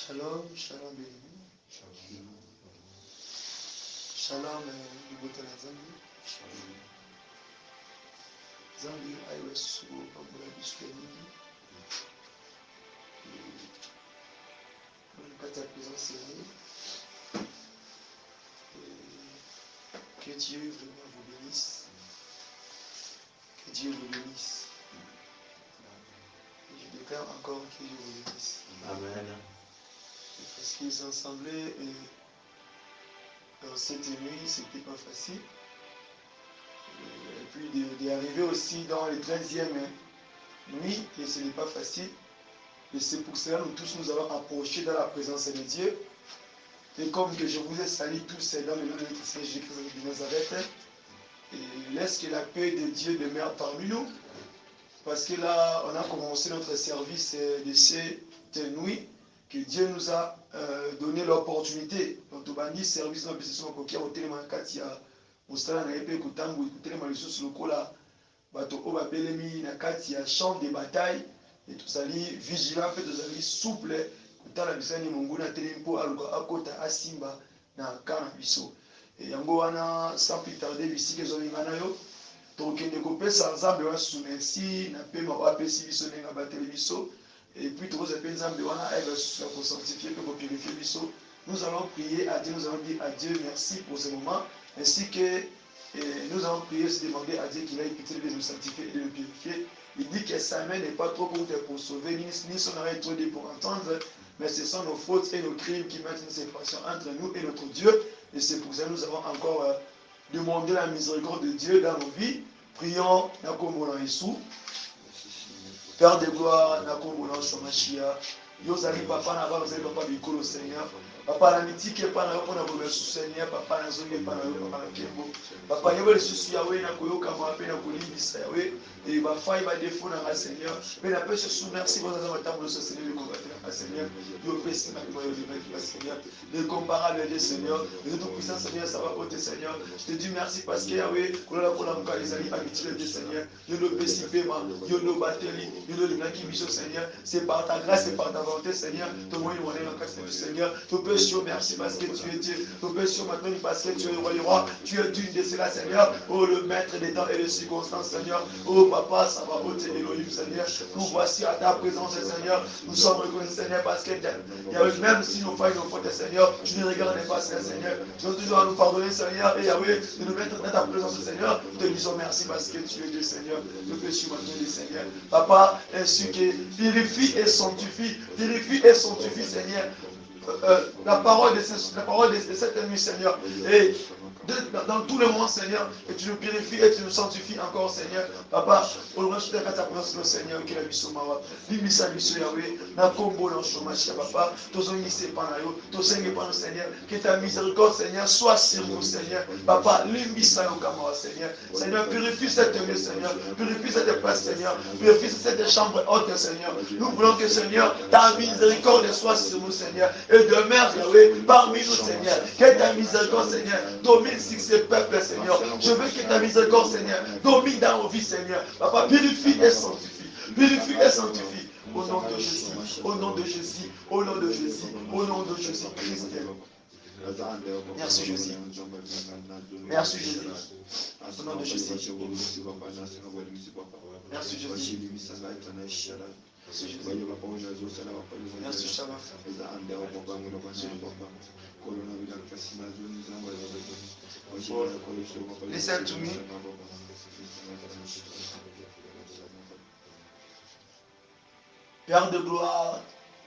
Shalom, shalom béni. Shalom, libota la Zambi. Zambi ayo su pambola biswani. Dans ta présence, Seigneur. Que Dieu vraiment vous bénisse. Que Dieu vous bénisse. Et je déclare encore que Dieu vous bénisse. Amen. Parce qu'ils ont semblé dans cette nuit, c'était pas facile. Et puis d'arriver aussi dans les 13e nuit, et ce n'est pas facile. Et c'est pour cela que nous tous nous allons approcher dans la présence de Dieu. Et comme que je vous ai salué tous dans le nom de notre Seigneur Jésus-Christ de Nazareth, et laisse que la paix de Dieu demeure parmi nous. Parce que là, on a commencé notre service de cette nuit, que Dieu nous a donné l'opportunité. Donc, on a dit service, on a besoin de faire au télémanakatia. Au stade, on a été écoutant, ou écouter les malicieux sur le coup là. Bato oba belemi na kati ya champ de bataille. Et tout ça, vigilant, tout ça, souple. Kouta la bisani monguna telempo aluka akota asimba na kana biso. Et yango wana sans plus tarder bisi que zoni nganayo. Donc on kopesa nzambe wa soumerci na pema wa pesi biso nenga bateli biso. Et puis tout ça nzambe wana elle va pour sanctifier pour purifier biso. Nous allons prier à Dieu, nous allons dire à Dieu merci pour ce moment ainsi que nous allons prier, se demander à Dieu qu'il ait pitié de nous sanctifier et de nous purifier. Il dit que sa main n'est pas trop courte pour sauver, ni son oreille trop libre pour entendre, mais ce sont nos fautes et nos crimes qui mettent une séparation entre nous et notre Dieu. Et c'est pour ça que nous avons encore demandé la miséricorde de Dieu dans nos vies. Prions, Nakombo Yesu. Père de gloire, Nakombo Shomashia. Yozali papa na ba, papa bikolo Seigneur. Papa la mitike pa na yo pona bobe Seigneur, papa na zonge pa na yo papa na kembo. Papa yebo le susu yawe na koyoka ma pe na kolibisa yawe et ba faille ba défaut na Seigneur. Mais la paix sous merci pour nous matin pour ce Seigneur le combattre na Seigneur. Yo pèse na ko yo le Seigneur. Incomparable Dieu Seigneur. De tout puissant Seigneur, ça va côté Seigneur. Je te dis merci parce que yawe kola kola muka les ali habitués de Seigneur. Yo le pèse pema, yo le bateli, yo le linaki biso Seigneur. C'est par ta grâce et par ta volonté Seigneur. Ton moyen on est en cas de Seigneur. Tu peux merci parce que tu es Dieu. Tu peux maintenant parce que tu es le roi du roi. Tu es digne de cela, Seigneur. Oh, le maître des temps et des circonstances, Seigneur. Oh, papa, ça va ôter Elohim, Seigneur. Nous voici à ta présence, Seigneur. Nous sommes reconnaissants, Seigneur, parce que même si nous failles nos fautes, Seigneur, tu ne regardes pas, Seigneur. Tu vas toujours à nous pardonner, Seigneur. Et Yahweh, de nous mettre dans ta présence, Seigneur. Nous te disons merci parce que tu es Dieu, Seigneur. Nous péchons maintenant, Seigneur. Papa, ainsi que purifie et sanctifie. Purifie et sanctifie, Seigneur. La parole de cette nuit, Seigneur. Et dans tout le monde, Seigneur, et tu nous purifies et tu nous sanctifies encore, Seigneur. Papa, au loin de ta présence, Seigneur, qui est la mission Mawa. Limisa mission Yahweh, na combo dans chômage, Papa. Tozongi c'est pas nayo, tozongi pas Seigneur. Que ta miséricorde, Seigneur, soit sur nous, Seigneur. Papa, limisa Yokamawa, Seigneur. Seigneur, purifie cette nuit, Seigneur. Purifie cette place, Seigneur. Purifie cette chambre haute, Seigneur. Nous voulons que, Seigneur, ta miséricorde soit sur nous, Seigneur. Et demeure, Yahweh, parmi nous, Seigneur. Que ta miséricorde, Seigneur, domine sur ce peuple, Seigneur. Je veux que ta miséricorde, Seigneur, domine dans nos vies, Seigneur. Papa, purifie et sanctifie. Purifie et sanctifie. Au nom de Jésus, au nom de Jésus, au nom de Jésus, au nom de Jésus Christ. Merci Jésus. Merci Jésus. Au nom de Jésus. Merci Jésus. Merci Shabbat. Listen to me. Père de gloire,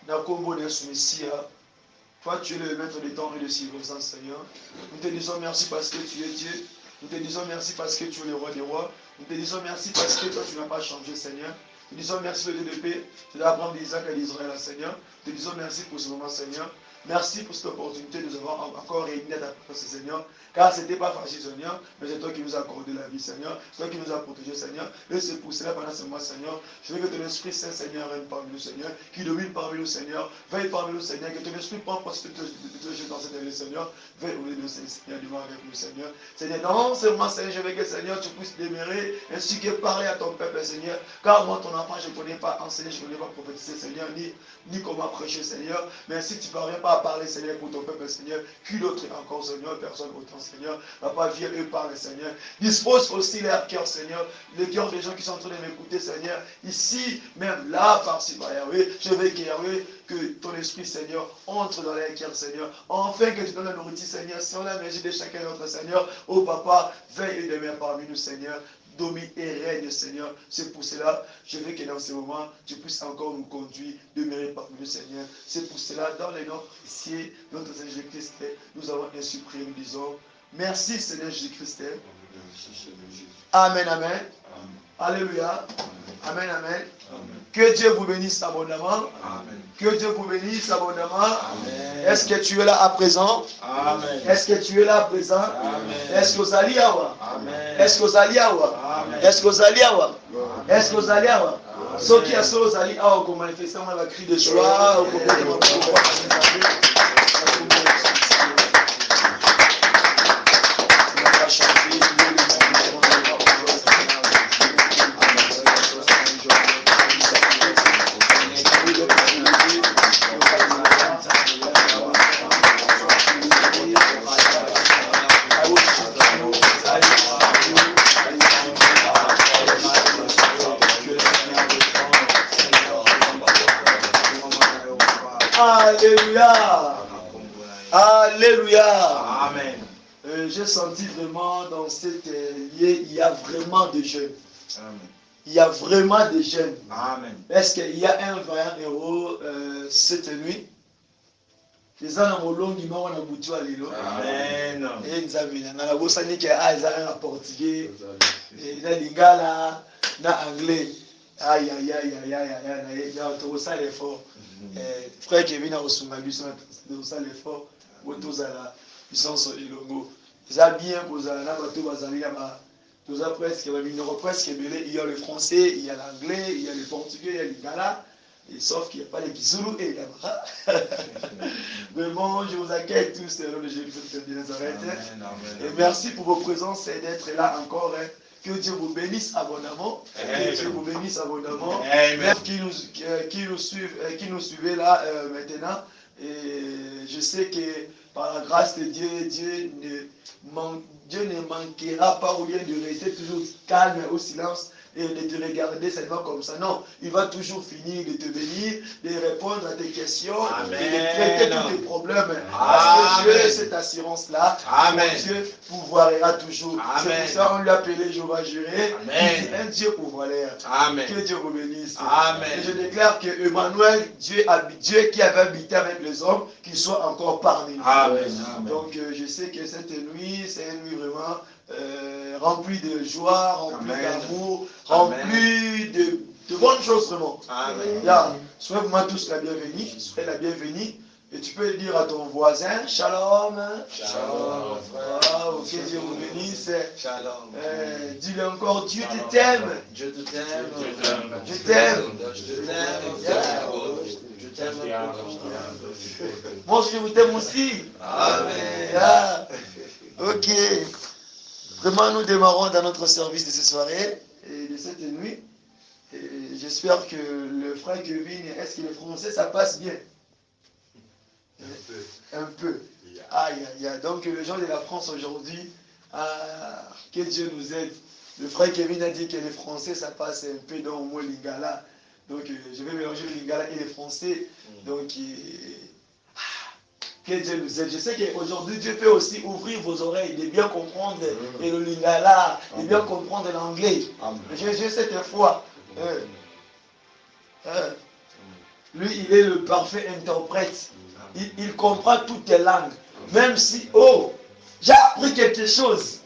Nakombo Messia, toi tu es le maître des temps et de circonstances, Seigneur. Nous te disons merci parce que tu es Dieu. Nous te disons merci parce que tu es le roi des rois. Nous te disons merci parce que toi tu n'as pas changé, Seigneur. Nous disons merci le Dieu de paix, de l'Abraham, d'Isaac et d'Israël, Seigneur. Nous te disons merci pour ce moment, Seigneur. Merci pour cette opportunité de nous avoir encore réunis à ta présence, Seigneur. Car ce n'était pas facile, Seigneur, mais c'est toi qui nous as accordé la vie, Seigneur. C'est toi qui nous as protégés, Seigneur. Et c'est pour cela, pendant ce mois, Seigneur, je veux que ton Esprit Saint, Seigneur, règne parmi nous, Seigneur, qui domine parmi nous, Seigneur. Veille parmi nous, Seigneur, que ton Esprit prenne place de tous les jours dans cette année, Seigneur. Veille au milieu de nous, Seigneur, du avec nous, Seigneur. Seigneur, non seulement, Seigneur, je veux que, Seigneur, tu puisses demeurer, ainsi que parler à ton peuple, Seigneur. Car moi, ton enfant, je ne connais pas enseigner, je ne connais pas prophétiser, Seigneur, ni comment prêcher, Seigneur. Mais si tu ne parviens pas à parler, Seigneur, pour ton peuple, Seigneur, qui d'autre encore, Seigneur, personne autant, Seigneur. Papa, viens eux parler, Seigneur. Dispose aussi leur cœur, Seigneur. Le cœur des gens qui sont en train de m'écouter, Seigneur. Ici, même là, par-ci, par Yahweh, je veux que Yahweh, que ton esprit, Seigneur, entre dans les cœurs, Seigneur. Enfin, que tu donnes la nourriture, Seigneur, sur la magie de chacun d'entre, Seigneur. Oh, Papa, veille et demeure parmi nous, Seigneur. Domine et règne, Seigneur. C'est pour cela, je veux que dans ce moment, tu puisses encore nous conduire, demeurer parmi nous, Seigneur. C'est pour cela, dans les noms ici, notre Seigneur Jésus-Christ, nous avons ainsi prié, nous disons, merci, Seigneur Jésus-Christ. Amen, amen. Alléluia. Amen, amen. Que Dieu vous bénisse abondamment. Amen. Que Dieu vous bénisse abondamment. Est-ce que tu es là à présent? Amen. Est-ce que tu es là à présent? Amen. Est-ce que vous allez avoir? Amen. Est-ce que vous allez avoir? Amen. Est-ce que vous allez avoir? Est-ce que vous allez avoir? Ceux qui sont aux alliés, au manifestant, on va crier de joie, au complètement. Alléluia. Alléluia. Amen. J'ai senti vraiment dans cette lieu, il y a vraiment des jeunes. Amen. Il y a vraiment des jeunes. Amen. Est-ce qu'il y a un vaillant héros cette nuit? Les gens ont long du monde ont boutu à l'îlot. Amen. Et ils avaient un abosani qui a un portugais, un lingala, un anglais. Aïe aïe aïe aïe aïe aïe aïe, tout ça l'effort. Frère Kevin a reçu ma bus, tout ça l'effort. Autour à ils sont sur les logos. Ils ont bien posé là, tout bazali là, tout ça presque, il y a le français, il y a l'anglais, il y a le portugais, il y a le lingala. Et sauf qu'il n'y a pas les Kizulu et les Yamara. Mais bon, je vous accueille tous au nom de Jésus-Christ de Nazareth. Et merci pour vos présences et d'être là encore. Que Dieu vous bénisse abondamment. Que Dieu vous bénisse abondamment. Même qui nous suivez là maintenant. Et je sais que par la grâce de Dieu, Dieu ne manquera pas ou bien de rester toujours calme au silence et de te regarder seulement comme ça. Non, il va toujours finir de te bénir, de répondre à tes questions, Amen. Et de traiter tous tes problèmes. Parce que Dieu, cette assurance-là, Dieu pourvoira toujours. C'est pour ça qu'on lui a appelé Jéhovah Jireh, un Dieu pourvoyeur. Que Dieu vous bénisse. Amen. Et je déclare que Emmanuel, Dieu qui avait habité avec les hommes, qu'il soit encore parmi nous. Amen. Donc je sais que cette nuit, c'est une nuit vraiment remplie de joie, remplie d'amour, remplie de bonnes choses vraiment. Souhaite-moi tous la bienvenue, soyez la bienvenue. Et tu peux dire à ton voisin, shalom. Shalom. Wow, que Dieu vous bénisse. Shalom. Dis-le encore, Dieu t'aime. Dieu t'aime. Je t'aime. Je t'aime. Moi je vous t'aime aussi. Amen. Ok. Vraiment, nous démarrons dans notre service de cette soirée et de cette nuit. J'espère que le frère Kevin, est-ce que le français, ça passe bien? Un peu. Aïe, aïe, aïe. Donc, les gens de la France aujourd'hui, que Dieu nous aide. Le frère Kevin a dit que le français, ça passe un peu dans le mot lingala. Donc, je vais mélanger le lingala et le français. Donc, que Dieu nous aide. Je sais qu'aujourd'hui, Dieu peut aussi ouvrir vos oreilles, de bien comprendre le lingala, de bien comprendre l'anglais. J'ai cette foi. Lui, il est le parfait interprète. Il comprend toutes les langues. Même si, j'ai appris quelque chose.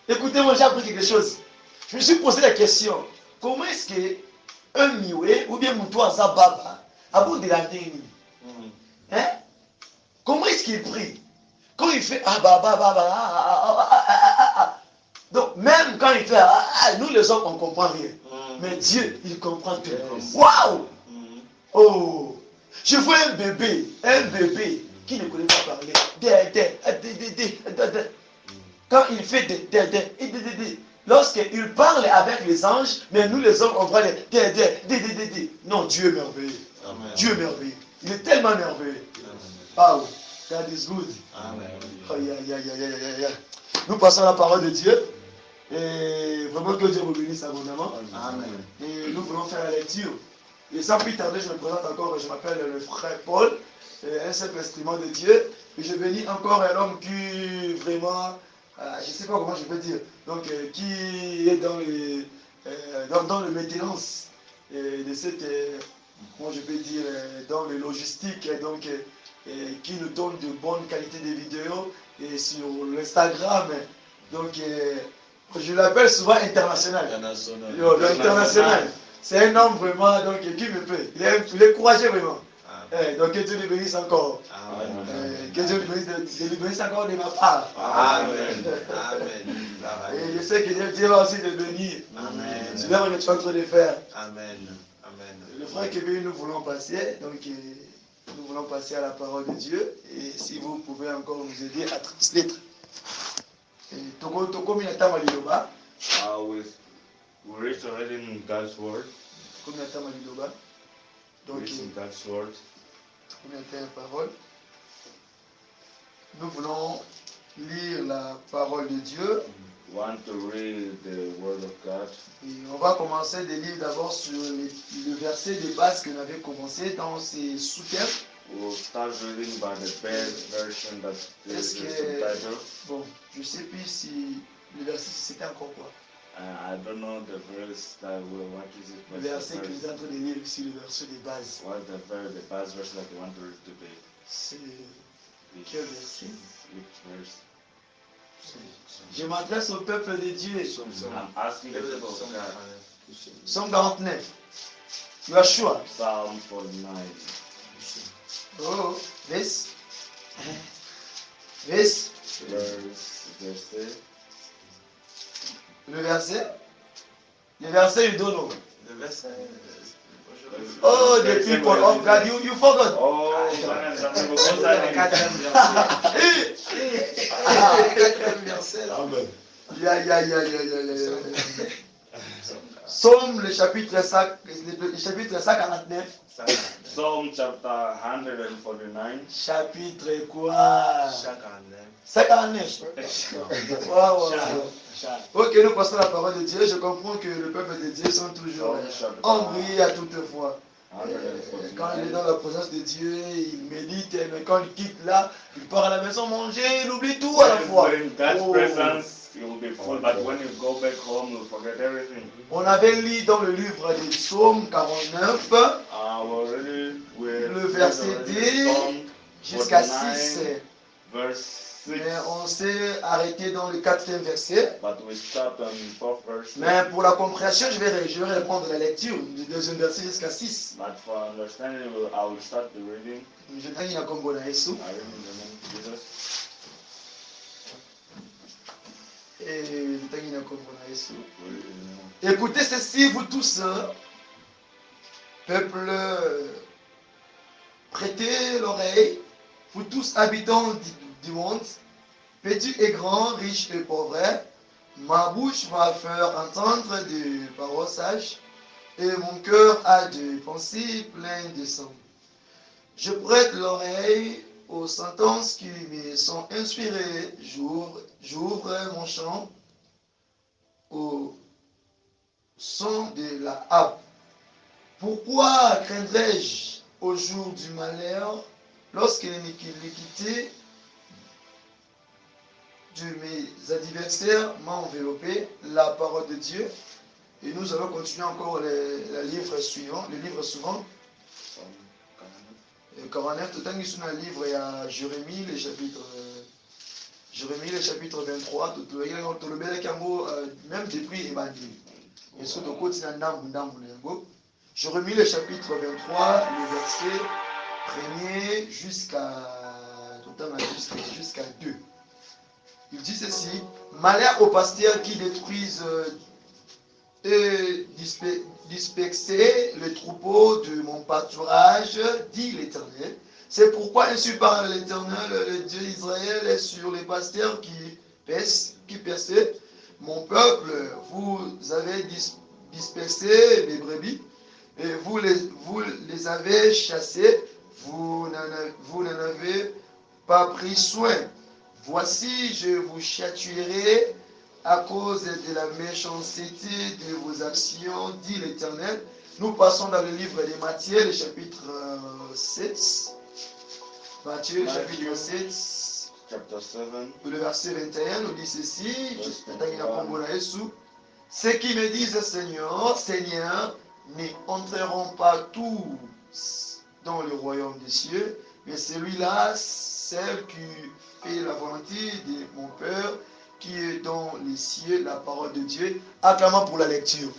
Écoutez-moi, j'ai appris quelque chose. Je me suis posé la question. Comment est-ce qu'un mioué ou bien Moutoua Zababa a beau de la déni? Hein? Comment est-ce qu'il prie? Quand il fait ah bah bah bah bah donc même quand il fait nous les hommes on comprend rien. Mais Dieu il comprend tout. Waouh! Oh! Je vois un bébé qui ne connaît pas parler. Quand il fait lorsqu'il parle avec les anges, mais nous les hommes on voit les non, Dieu est merveilleux. Amen. Dieu est merveilleux. Il est tellement merveilleux. Oh, God is good. Amen. Oh, yeah. Nous passons à la parole de Dieu. Et vraiment que Dieu vous bénisse abondamment. Amen. Et nous voulons faire la lecture. Et sans plus tarder, je me présente encore. Je m'appelle le frère Paul, un simple instrument de Dieu. Et je bénis encore un homme qui vraiment, je ne sais pas comment je peux dire, donc qui est dans le maintenance de cette, comment je peux dire, dans les logistiques, donc qui nous donne de bonnes qualités de vidéos et sur l'Instagram. Donc, je l'appelle souvent international. International. C'est un homme vraiment donc, qui me plaît. Il est courageux vraiment. Donc que Dieu le bénisse encore. Que Dieu le bénisse encore de ma part. Amen. Et je sais que Dieu va aussi te bénir. C'est là qu'on est en train de faire. Amen. Le frère Kevin, nous voulons passer. Donc nous voulons passer à la parole de Dieu. Et si vous pouvez encore nous aider à transmettre. We reached already in God's word. Donc, God's word. Nous voulons lire la parole de Dieu. Want to read the word of God. Et on va commencer de lire d'abord sur le verset de base qu'on avait commencé dans ces sous-thèmes. We'll start reading by the best version that is the subtitle. Bon, je sais plus si le verset c'était encore quoi. I don't know the verse that what is it. Le verset que nous sommes en train de lire ici, le verset de base. What's the base verse that you want to read today? C'est quel verset? Which verse? Je m'adresse au peuple de Dieu. I'm asking the people of God. Psaume 49. Yeshua. Psalm 49. Oh, this. Verse. Le verset. Le verset, il donne. Le verset. Oh, the people of God, you forgot. Oh, Psaume le chapitre 149. Psalm chapter 149. Chapitre quoi? 59. Wow. Ok, nous passons la parole de Dieu. Je comprends que le peuple de Dieu sont toujours embrouillés à toute fois. Quand il est dans la présence de Dieu, il médite, mais quand il quitte là, il part à la maison manger, il oublie tout à la fois. On avait lu dans le livre des Psaumes 49, le verset 2 jusqu'à 6. Mais on s'est arrêté dans le 4e verset. Mais pour la compréhension, je vais répondre à la lecture du 2e verset jusqu'à 6. Je t'ai à Combo na Yesu. Écoutez ceci, vous tous, peuple, prêtez l'oreille, vous tous habitants du monde, petits et grands, riches et pauvres, ma bouche va faire entendre des paroles sages, et mon cœur a des pensées pleines de sang. Je prête l'oreille aux sentences qui me sont inspirées, j'ouvre mon champ au son de la harpe. Pourquoi craindrais-je au jour du malheur, lorsque l'iniquité de mes adversaires m'a enveloppé? La parole de Dieu. Et nous allons continuer encore le livre suivant. 49, tout le temps sur un livre, il y a Jérémie, le chapitre 23, même depuis Évangile. Et sur le côté, Jérémie, le chapitre 23, le verset 1er jusqu'à pourtant on a jusqu'à 2. Il dit ceci, malheur aux pasteurs qui détruisent et disperser le troupeau de mon pâturage, dit l'Éternel. C'est pourquoi ainsi parle l'Éternel, le Dieu d'Israël, est sur les pasteurs qui perçaient mon peuple. Vous avez dispersé les brebis et vous les avez chassés. Vous n'en avez pas pris soin. Voici, je vous châtierai à cause de la méchanceté de vos actions, dit l'Éternel. Nous passons dans le livre de Matthieu, le chapitre 7. Matthieu, chapitre 7, chapter 7, le verset 21, nous dit ceci. Ceux qui me disent Seigneur, Seigneur, n'entreront pas tous dans le royaume des cieux, mais celui-là, celle qui fait la volonté de mon Père, qui est dans les cieux, la parole de Dieu. Acclamons pour la lecture.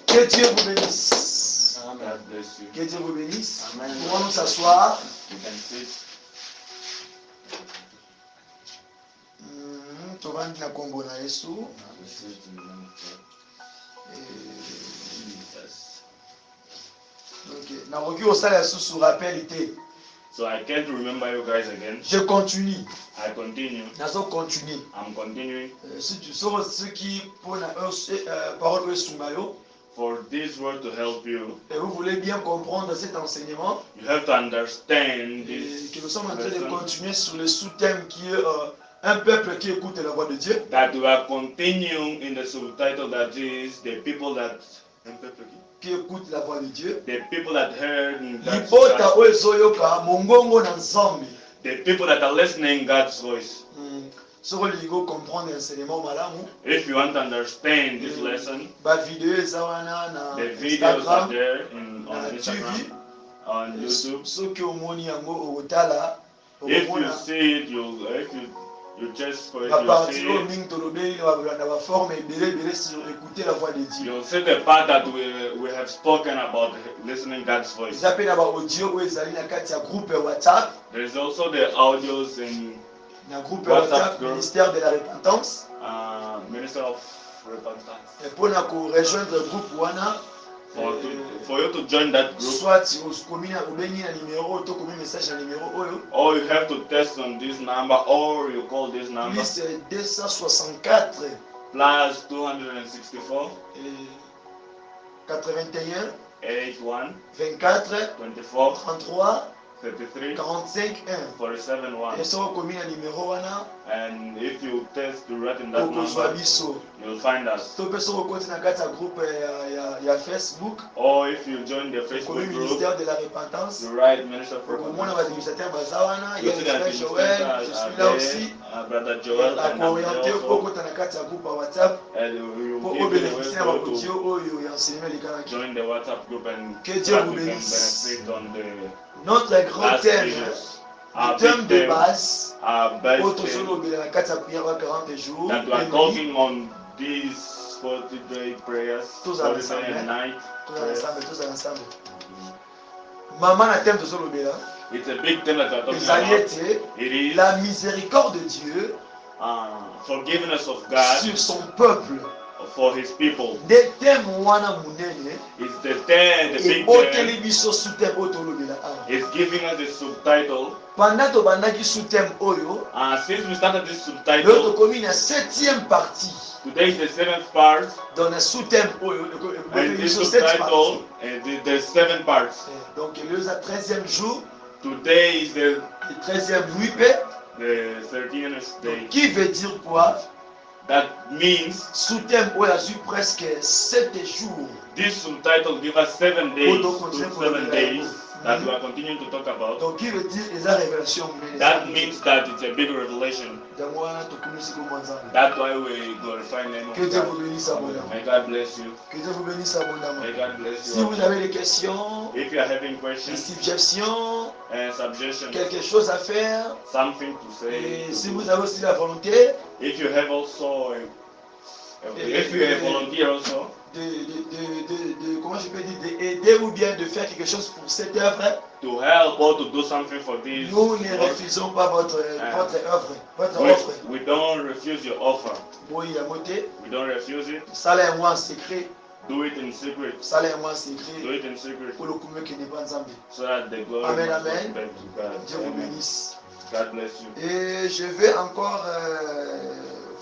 Que Dieu vous bénisse. Amen. Que Dieu vous bénisse. Amen. Nous allons nous s'asseoir. You can sit. Tovandi na kombo na Yesu. You sit in the name of God. Jesus. Ok. Nakoki osala susu rappel ite. So I can't remember you guys again. Je continue. I continue. Nazo continue. I'm continuing. Ceux qui pour la parole Sumbayo. For this word to help you, Et vous voulez bien comprendre cet enseignement. you have to understand this Que nous sommes en train de lesson, continuer sur le sous-thème qui est un peuple qui écoute la voix de Dieu. that we are continuing in the subtitle that is the people that Qui écoute la voix de Dieu. the people that heard God's Libota voice, oyo ezoyoka mongongo na nzambe. the people that are listening God's voice. Soko ligo comprendre enseignement malamu. If you want to understand this lesson, Ba video eza wana na the videos are Instagram, there na on Instagram, TV. on YouTube. Soki omoni yango okotala. If you see it, you just for it, La you partie see oyo it. mingi tolobeli na ba forme ebele sur écouter la voix de Dieu. You'll see the part that we have spoken about listening God's voice. Eza pe na ba audio oyo ezali na kati ya groupe WhatsApp. There is also the audios in Na groupe WhatsApp WhatsApp group. ministère de la repentance. Minister of Repentance. Et pour na ko rejoindre le groupe wana For you to join that group, soit okomi na obengi na numéro to komi message na numéro oyo or you have to test on this number, or you call this number plus 264 plus 264 81 81 24 24 33 33 45 1. 47 1. Et soki okomi na numéro wana And if you test to write in that okozwa number, biso. you'll find us. To mpe soki okoti na kati ya groupe ya Facebook Or if you join the okomi Facebook group, ministère de la repentance. you write Minister of okomona Repentance. baadministrateur baza wana You ya see le that frère Joël, je suis là aussi. Brother Joel, and I'm there akooriente po also. okota na kati ya groupe ya WhatsApp And you po give you the way obénéficie na for you to baaudio oyo ya enseignement likanaki. join the WhatsApp group and Que that Dieu you vous can bénisse. benefit on the Notre grand last thème, videos. le Our thème big de theme, base our oyo best theme tozolobela na kati ya prière ya 40 jours that we are et nuit. talking on these 40-day prayers, Tous 40 ensemble, day and night Tozala prayers. ensemble, tozala ensemble. Mama na thème tozolobela It's a big theme that we are talking ezali about. ete It is la miséricorde de Dieu forgiveness of God sur son peuple. for His people. Nde thème wana munene It's the big eboteli theme. biso sous thème oyo tolobela awa. It's giving us the subtitle. Pendant tobandaki sous thème oyo Since we started this lelo subtitle, tokomi na 7e partie today is the 7th part, dans le sous thème oyo and this biso 7 subtitle, parties. the 7 parts. Donc lelo eza 13e jour Today is the 13e nuit pe 13th day. donc qui veut dire quoi? That means Sous thème oyo azwi presque 7 jours. this subtitle gives us 7 days donc, to 7 days that we are continuing to talk about. Donc qui veut dire eza révélation munene. That means that it's a big revelation. Yango wana tokomi sikoyo nzambe. That's why we glorify the name Que of Dieu vous God. bénisse abondamment. May God bless you. Que Dieu vous bénisse abondamment. May God bless Si you. vous avez des questions, If you are having des questions suggestions, and suggestions, quelque chose à faire, something to say, et si vous avez aussi la volonté, if you have also if you have volunteer also, comment je peux dire, d'aider ou bien de faire quelque chose pour cette œuvre, to help or to do something for this nous ne work, refusons pas votre œuvre, votre offre. we don't refuse your offer. Oui, à côté, We don't refuse it. ça là, moi en secret, Do it in secret. ça là, moi en Do secret, it in secret. pour le coup qui n'est pas ensemble. So that the glory Amen, must amen. go back to God. Dieu vous Amen. bénisse. God bless you. Et je vais encore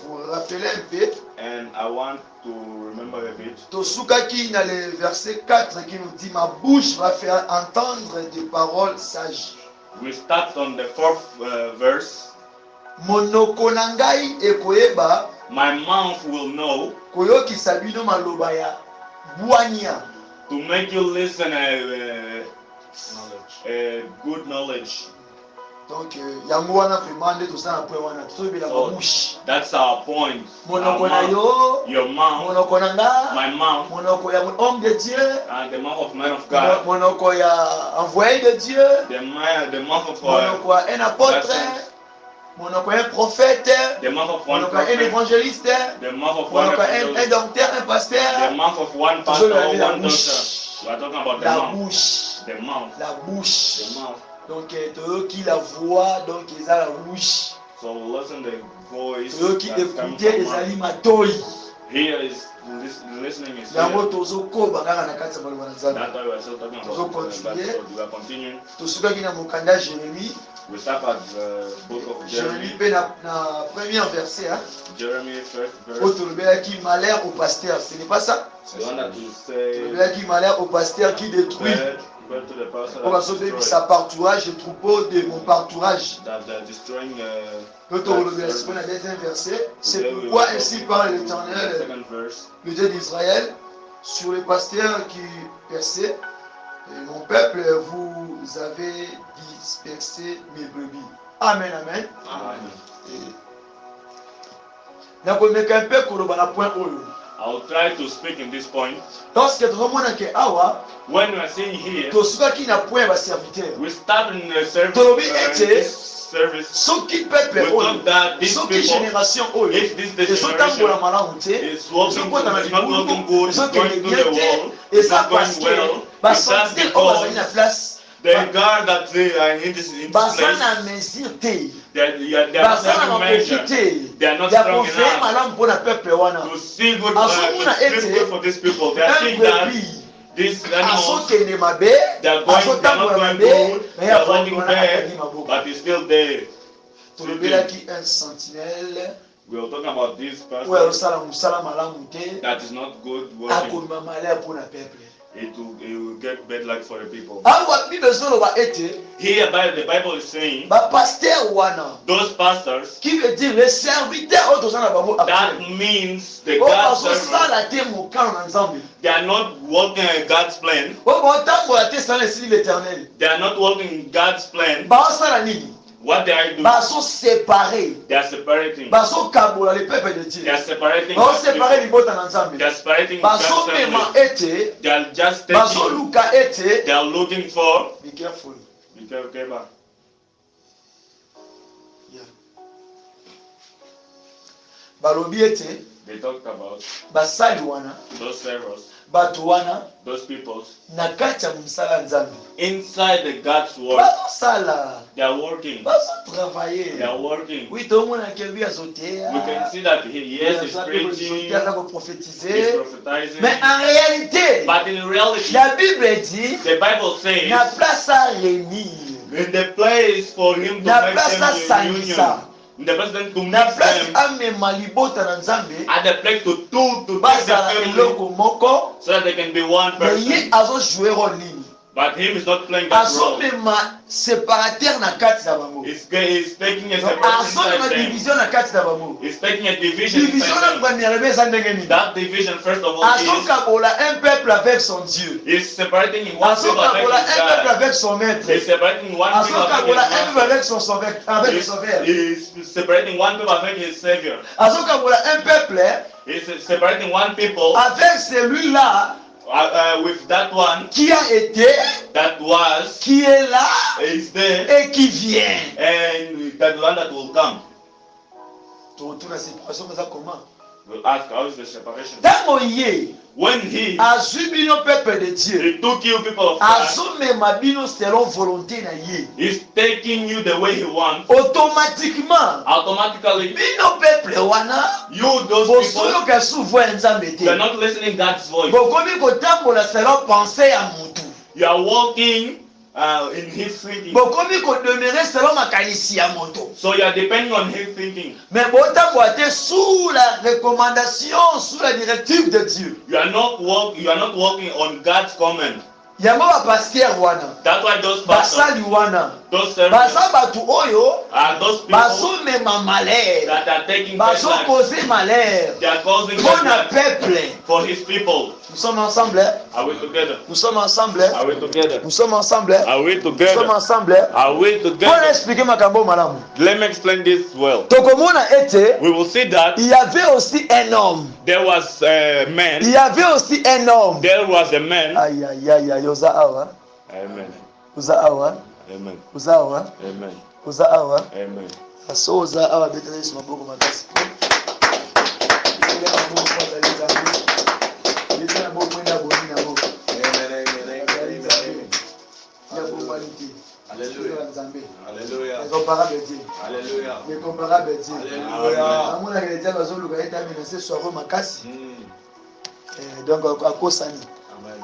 vous rappeler un peu. And I want to remember a bit. Tosuka qui dans le verset 4 qui nous dit ma bouche va faire entendre des paroles sages. We start on the fourth verse. Monoko na ngai ekoyeba My mouth will know koyokisa bino maloba ya bwania. to make you listen good knowledge. Donc yango wana vraiment nde tosala point wana toyebela So bouche. that's our point. Our Monoko na mouth, yo, your mouth, monoko na nga, my mouth, monoko ya homme de Dieu, and the mouth of man of God. monoko ya envoyé de Dieu, The mouth of monoko ya un apôtre, monoko ya un prophète, the mouth of one monoko ya un prophet, évangéliste, the mouth of one monoko ya un evangelist, docteur, un the pasteur. mouth of one pastor or one doctor. We are talking about the La mouth. bouche, The mouth. la bouche. The mouth. Donc toyoki la voix, donc eza la bouche. So listen the voice Toyoki that's coming écouter from ezali mouth. matoi. Here is listening is Yango here. tozokoba kaka na kati ya maloba na Nzambe. That's why we are still talking about that. We are continuing. Tosukaki na mokanda Jérémie. We start at the book of Jérémie Jeremy. mpe na premier verset hein. Jeremy first O verse. tolobelaki malheur au pasteur, ce n'est pas ça? The one that will say Tolobelaki malheur au pasteur qui détruit. bad to the pastor On va sauver sa partourage, le troupeau de mon partourage. that they're destroying L'autre c'est qu'on a deuxième verset. C'est pourquoi ainsi parle l'Éternel, second verse. le Dieu d'Israël, sur les pasteurs qui perçaient. Et mon peuple, vous avez dispersé mes brebis. Amen, amen. Amen. Nakomeka un peu koloba na point oyo. I'll try to speak in this point. Lorsque tozomona ke awa When we are saying here, tosukaki na point ba serviteur. we start in the service. Tolobi ete Service. soki peuple We oyo, thought that these soki people, génération oyo, if this ezotambola malamu te, is walking, ezokota na it's not looking libulu, good, it's going ezokende to bien the te, wall, eza it's not going parce well, que it's just basentinelle oyo bazali na because place the guard that they are in this baza place, na mesure te, they are not baza na having makoki measure. te They are not ya strong kofeye enough malamu mpo na peuple wana. to see good, Azomona to speak ete good for these people. They are un seeing that brebis these animals, azokende mabe, they are not azotambola going mabe, good, me they are afandi walking wana bad, akangi maboko. but it's still there. Tolobelaki un sentinelle We are talking about this oyo person azosala mosala malamu te, that is not good working. akomema malheur mpo na peuple. It will get bad luck for the people. Awa bible ezoloba ete Here, the Bible is saying bapaster wana, those pastors, qui veut dire les serviteurs oyo toza na bango that actuellement, means the oyo God's servants, bazosala te mokano na Nzambe, they are not walking in God's plan. oyo baotambola te sana esili l'éternel, They are not walking in God's plan. baosala nini? What they are doing, Bazosepare, they are separating. bazokabola le peuple de They Dieu, are separating God's baosepare people. libota na They Nzambe, are separating God's bazomema family. ete, They are just taking. bazoluka ete, They are looking for. be careful. Be careful. Yeah. Balobi ete They talked about basali wana, those servers, bato wana those people na kati ya mosala Nzambe inside the God's word. bazosala, They are working. bazotravaye. They are working. Oui, tomona ke lui azotea, We can see that yes, he's preaching, aza he's koprophétiser, prophetizing, mais en réalité but in reality, la Bible dit the Bible says na place à réunir, in the place for him to na make place à them reunion, sangisa, in the place then to na mix place them, amema libota na Nzambe, at the place to take the bazala family eloko moko, so that they can be one mais ye person. azojouer rôle nini? But him is not playing that role. Azomema séparateur na kati na bango, He's taking a donc separation azomema inside them. division na kati na bango. He's taking a division Division na inside them. ngwani ya rebe eza ndenge nini? That division, first of all, Azokabola un peuple avec son Dieu, is separating one people azokabola avec his un peuple God. avec son maître, He's separating one people azokabola un peuple avec avec son sauveur, avec le his sauveur, He's separating one people avec his Savior. azokabola un peuple He's separating one people avec celui-là with that one qui a été, that was, qui est là is there, et qui vient. and that one that will come. Tourne la séparation, mais ça comment? will ask, how is the separation? Ntango ye When he azwi bino peuple de Dieu, took you people of God, azomema bino selon volonté na ye, he's taking you the way he wants. automatiquement Automatically, bino peuple wana you those people, bosoyoka suvo ya Nzambe you are te, not listening God's voice. bokomi kotambola selon pensée ya mutu, You are walking in his thinking. bokomi kodemere selon makanisi ya moto, So you are depending on his thinking. mais botambola te sous la recommandation, sous la directive de Dieu. You are not walking on God's command. Yango bapasteur wana, That's why those pastors, basali wana, those servants, baza batu oyo are those people bazomema malheur, that are taking bad lives. bazopose malheur They are causing mpona bad peuple. lives for his people. Nous sommes ensemble, Are we together? nous sommes ensemble, Are we together? nous sommes ensemble, Are we nous sommes together? ensemble. Are we Pour together? expliquer makambo malamu, Let me explain this well. tokomona ete We will see that il y avait aussi un homme, there was a man. il y avait aussi un homme. There was a man. Aïe aïe aïe aïe, oza awa, Amen. oza awa, Amen. oza awa, Amen. oza awa. Amen. Aso oza awa betela Yesu maboko makasi. Hallelujah. Incomparable Dieu. Hallelujah. Incomparable Dieu. Hallelujah. Amona ke Dieu bazoluka eta menase soiro makasi. Donc akosani. Amen.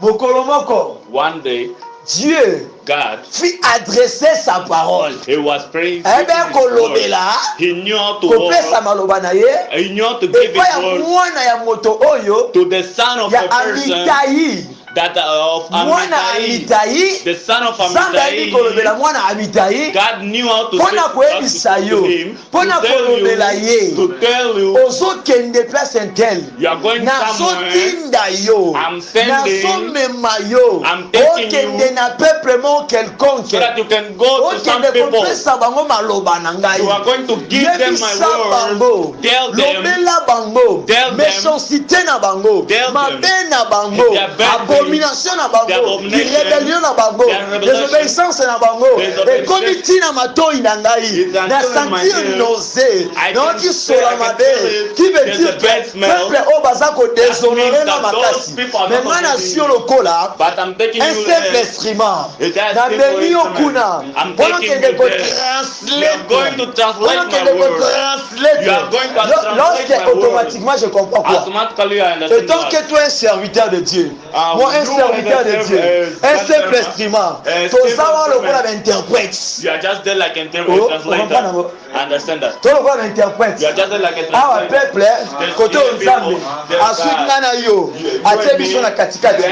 Mokolo moko One day, Dieu God, fit adresser sa parole. he was praying. Ebe kolobela He knew how to kopesa walk. maloba na ye. He knew how to give Epa ya his word mwana ya moto oyo to the son of ya a person Amitai. that of Mwana Amitai, Amitai. the son of Nzambe ayebi kolobela Amitai. mwana Amitai God knew how to mpona koyebisa yo, to him, mpona kolobela ye, to tell you, ozokende place intel, you are going somewhere. nazotinda yo, I'm sending, nazomema yo, I'm taking okende you, na peuple mo quelconque, so that you can go to some okende people. kopesa bango maloba na ngai, You are going to give them my yebisa bango, word. Tell them, lobela bango, tell them, méchanceté na bango, tell them, mabe na bango, their bad abomination na bango, abomination, rébellion na bango, their rebellion, désobéissance na bango, disobedience. ekomi ntina matoi na ngai, It's until na my sentir ear, nausée, I naoki can say, sola I can mabe, feel it. qui veut There's dire a bad que smell. peuple oyo baza kodéshonore That na means that those makasi, people are mais not nga na obedient. sio lokola But I'm taking un you simple there. instrument, It has nabemi yo simple kuna, instrument. I'm mpona taking okende you there. You are going to kotranslate, translate mpona my okende word. kotranslate, You are going to translate lorsque my word. automatiquement je comprends quoi. Automatically, I understand Étant que that. toi un serviteur de Dieu, moi un you serviteur as a de Dieu, un simple servant, instrument, a tozawa simple lokola instrument. bainterprète, You are just there like a Oh, translator. comprends, I understand that. to lokola bainterprète. You are just there like a Awa translator. peuple kote oyo nzambe azwi nga na yo atie biso na katikati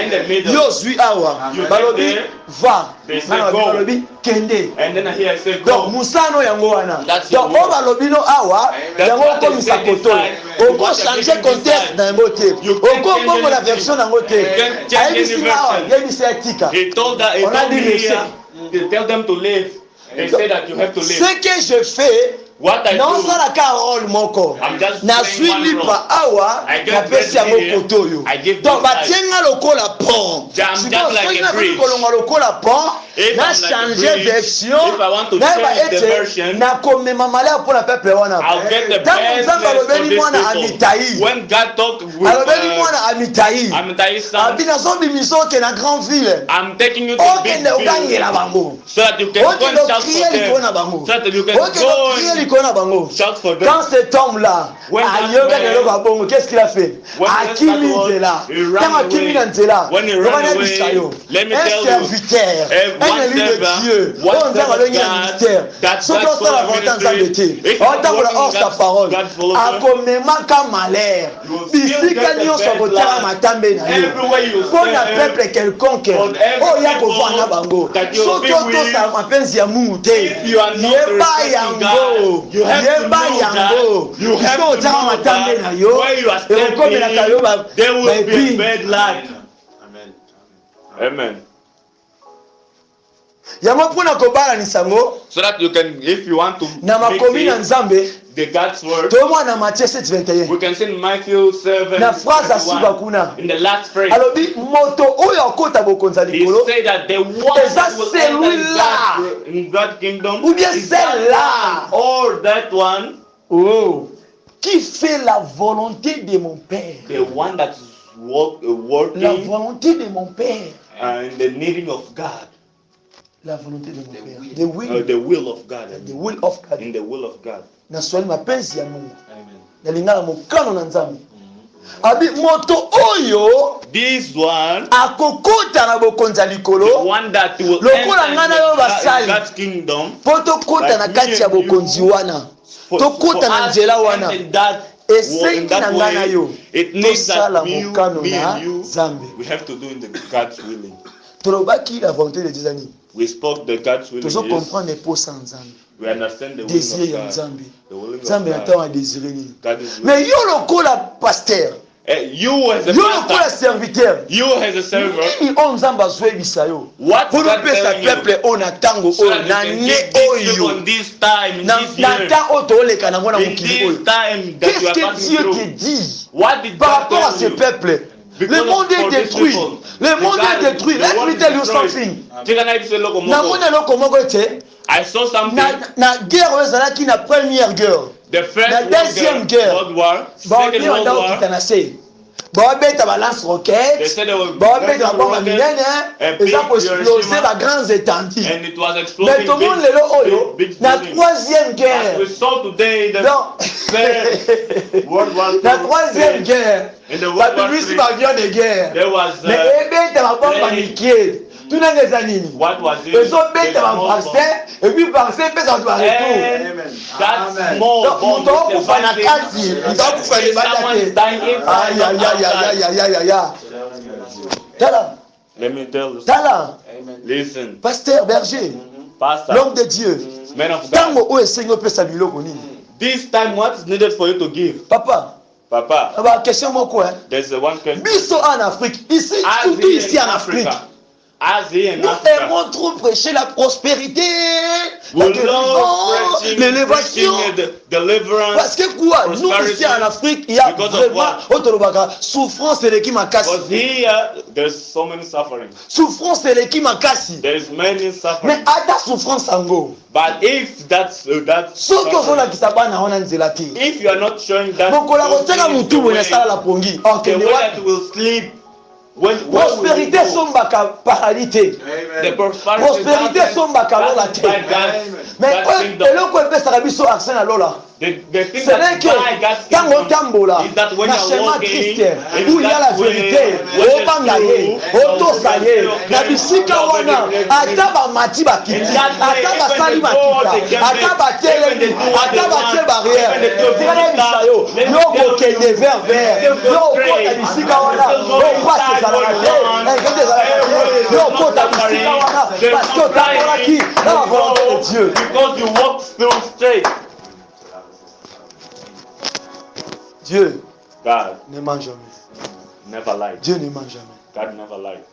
yo zwi awa balobi va nana balobi kende. And then here I say, Donc go. musano yango wana, That's your donc oyo balobi no awa That's yango what they okomisa say koto inside. oko What change they say contexte inside. na yango te, You can't oko change bongo na anything. version yango te, You can't change ayebisi any nga awa version. yebisi etika. He told that he On a told me dit here, they tell them to leave. They say that you have to leave. Ce que je fais What I do, naosalaka role moko I'm just nazwi playing one lipa role. awa I get napesi bread yango here. koto oyo, I give donc both batie sides. nga lokola pont. I'm just like soki a nakoki bridge. kolongwa lokola pont If na I'm like a change bridge, version if I want to nayeba change the ete version, nakomema malaya mpona peuple wana. I'll get the Ntango best nzambe place for alobeli these mwana people. Amitai, When God talked with alobeli mwana Amitai, Amitai's son, abi nazobimisa oke na grande ville, I'm taking you to big okende okangela field bango, so that you can go okende and shout okrie for likolo na them. bango, So that you can okende go okrie and likolo na bango. shout for them. Quand cet homme-là When that ayoka man- keloko ya bongo, qu'est-ce qu'il a fait? When Akimi that was, nzela. he ran Ntango akimi away. na nzela, When he ran yokana away, bisayo, let me un tell you, serviteur, un one élu de servant, Dieu, one oyo nzambe servant alongi na God, ministère, that soki God osala follow volonté nzambe ministry, te, if you otambola walking hors sa God's- parole, God's follow- akomemaka malheur, You will still bisika get the nyonso bad kotiaka life. matambe na yo, Everywhere you mpo na stand, peuple quelconque on every oyo ya people kovanda bango, that you soki be with, otosala mapenzi ya mungu te, if you are not yeba respecting yango, God, you have to yeba know yango, that. You have soki to otiaka know matambe that na yo, where you are stepping, ekokomelaka yo there will be a baepine. bad life. Amen. Yango mpona kobalanisa yango So that you can, if you want to na makomi na mix nzambe, it, the God's word, tomona na Matthieu 7:21 we can see in Matthew 7, na phrase asuba 21, kuna in the last phrase, alobi moto oyo akota bokonzi ya he likolo said that the one Eza that will enter celui-là. in God's kingdom Ou bien is that celle-là. one or that one. oh qui fait la volonté de mon Père. The one that is La working volonté de mon Père. in the needing of God. La volonté de mon Père. The will of God. the will of God. In the will of God. Na swali mapenzi ya Mungu. Amen. Na lingana mukano na nzambe. Abi moto oyo This one, akokota na bokonzi ya the likolo one that will lokola ngana yo enter basali in God's kingdom, po tokota na kati ya bokonzi wana tokota na nzela wana esengi na ngana yo it needs tosala that mokano me na and you, Nzambe. we have to do in the God's willing. Tolobaki la volonté de Dieu zani We spoke the God's willing tozo is, comprendre posa nzambe we understand the désir will ya of God. nzambe The willing of nzambe God. natawa désiré nini God is mais willing. yo lokola pasteur You as a yo lokola pastor, serviteur you as a servant, nini oyo nzambe azoyebisa yo what mpo God nopesa telling you? peuple oyo na ntango So oyo that you na can nne give these people oyo in this time, in na this na year, ntan oyo tooleka nango na in mokili oyo this time that you qu'est-ce are que passing Dieu te through. dit What did par God rapport à tell ce you? peuple? Because Le monde for est these détruit. people, Le monde God- est détruit. the Let world me is tell you destroyed. something. I Na eloko moko ete saw something. na guerre oyo ezalaki na première guerre The first na deuxième guerre World War, baobi Second World banda War, kokita na se baobeta balance they roquette said they were baobeta babomba rockets, minene a big eza koexplose Hiroshima, bagrands étendues and it was mais exploding tomoni lelo oyo big na buildings. troisième As guerre we saw today in the donc third World War na II, troisième guerre in the World War babimisi III, baavion de guerre there was mais ebeta babomba plane. mike tunanga eza nini What was it? ezobeta The small bavaccin epuis vaccin epesa bato baretour And that small Donc, bomb moto with the akufa na vaccine, kati moto akufa libanda someone's te dying inside, not outside. ayayayayayaya tala Let me tell you. tala Listen, pasteur berger Pastor, l'homme de Dieu man of God. ntango oyo esengi opesa biloko nini This time, what is needed for you to give? papa Papa, bakestion moko there's a one question. biso en Afrique ici As surtout he ici in en Afrique Africa, as he in nous Africa, aimons trop prêcher la prospérité we la love délivrance preaching, l'élévation the deliverance. parce que quoi nous prosperity, ici en Afrique il y a because of vraiment what? otolobaka souffrance eleki makasi Because here, there's so many sufferings. souffrance eleki makasi There's many mais sufferings. ata souffrance yango But if that's soki suffering, ozolakisa bana wana nzela te if you are not showing that, mokola kotiaka the motu boye way nasala la pongi the okende way wapi that will sleep, when prospérité esombaka paradis te the prosperity prospérité esombaka lola te mais oyo eloko epesaka biso accès na lola the thing c'est vrai that que buy God's ntango kingdom otambola is that when na you are chemin walking Christ in où il y a la that way, vérité when the obanga ye truth, otosa ye na bisika wana ata bamati bakiti ata basali bakita ata batelemi ata batie barrière tikana yebisa yo yo kokende vers yo okota bisika wana opasi ezalaka te ekende ezalaka te yo okota bisika wana parce que otambolaki na la volonté de Dieu. because you walk through straight. Dieu God ne ment jamais. never lied. Dieu ne ment jamais. God never lied.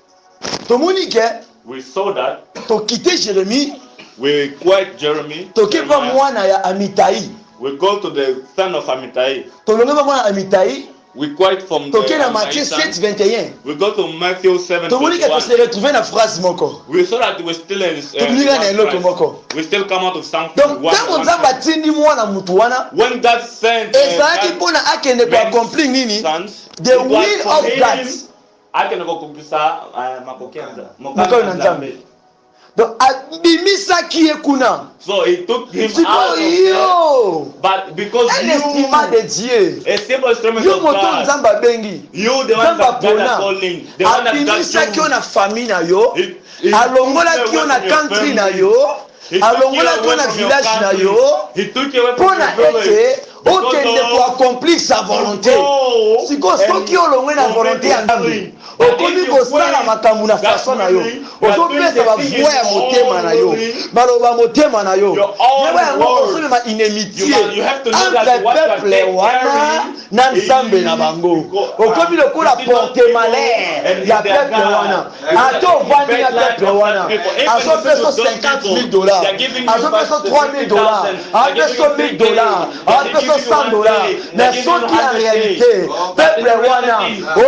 tomoni ke We saw that. tokite Jérémie We quit Jeremy. tokepa Jeremiah. mwana ya Amitai We go to the son of Amitai. tolongepa mwana ya Amitai We quit from toke the na Matthieu Ammonite 7:21 We go to Matthew 7. tomoni ke tose retrouve na phrase moko We saw that we still in tolingana na eloko Christ. moko We still come out of something. donc ntango nzambe atindi mwana mutu wana When God sent ezalaki mpona akende koaccomplir nini the will of God akende kokumplisa makokenza Makoyo na Nzambe. donc abimisaki ye kuna So he took him out sikoyo of there, yo but because un estima de Dieu a simple instrument yo of moto God, nzambe abengi you the one nzambe that God is apona calling, the one that God abimisaki yo chose. na famille na yo He alongolaki yo na country na yo alongolaki yo na village na yo He took you away from mpona your village. ete okende koaccomplir sa volonté sikoyo soki olongwe na volonté ya nzambe okomi kosala makambo na façon na yo ozopesa bavoi ya motema na yo maloba motema na yo yeba yango ozomema inimitié entre peuple wana na nzambe na bango okomi lokola porte malheur ya peuple wana ate ovandi na peuple wana azopeso $50,000 azopeso $3,000 apeso $1,000 apeso $100 mais soki en réalité peuple wana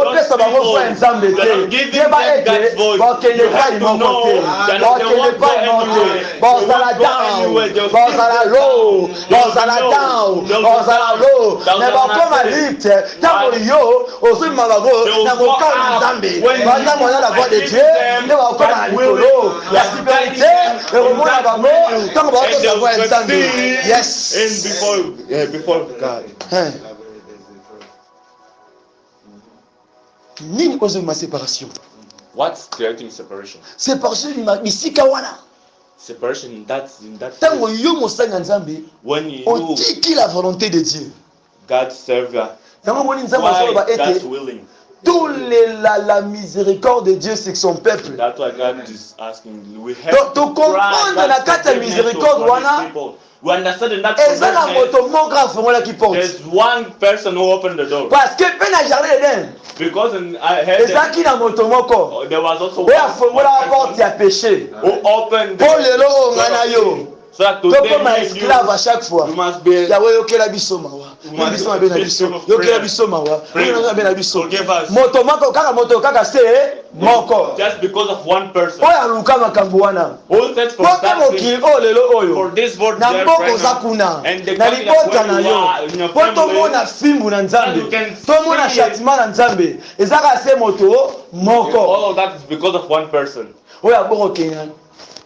opesa bango voi ya nzambe nzambe You are not te giving yeba them God's ete voice. bokende You have epai to moko know te that they bokende won't go epai moko te anywhere. They bozala won't go down anywhere. They'll bozala still go low down. They'll be bozala low. down They'll be bozala down. low They'll me be bakoma nothing. lift ntango yo ozwima bango They will na go mokao na up nzambe when batambo na la voix de you dieu give them nde bakoma na that willing, likolo ya that supérité guiding them, ekomona that bango will, ntango and baotosa they'll voix ya nzambe succeed yes in before God. Hein. nini ozwima séparation What's creating separation? séparation bisika wana Separation in that ntango place. yo mosali ya nzambe When you otiki la volonté de dieu God serve you, yango moni nzambe why azoloba God's ete willing. tous la miséricorde de dieu c'est son peuple That's why God is asking. We have to to cry comprendre na God's kati ya forgiveness miséricorde upon His wana people. We understand in that eza na forgiveness, moto moko afungolaki porte there's one person who opened the door. parce que mpe na jardin eden Because I heard that ezalaki na moto moko there was also oyo afungolaka porte ya person péché who opened the mpo lelo oyo door ngai na of yo sin. So that tokoma today esclave à chaque fois you must be yawe oyokela biso mawa yo biso mabe na biso yokela biso mawa oyo mabe na biso forgive us. moto moko kaka se moko Just because of one person. oyo aluka makambo wana Who said for po mpe that mokili thing, oyo lelo for oyo this word na there mboka right oza now, kuna and the na country libota that na where you yo are, in your mpo family, tomona fimbu na that nzambe you can tomona see it. châtiment na nzambe ezaka se moto moko All of that is because of one person. oyo aboko okenya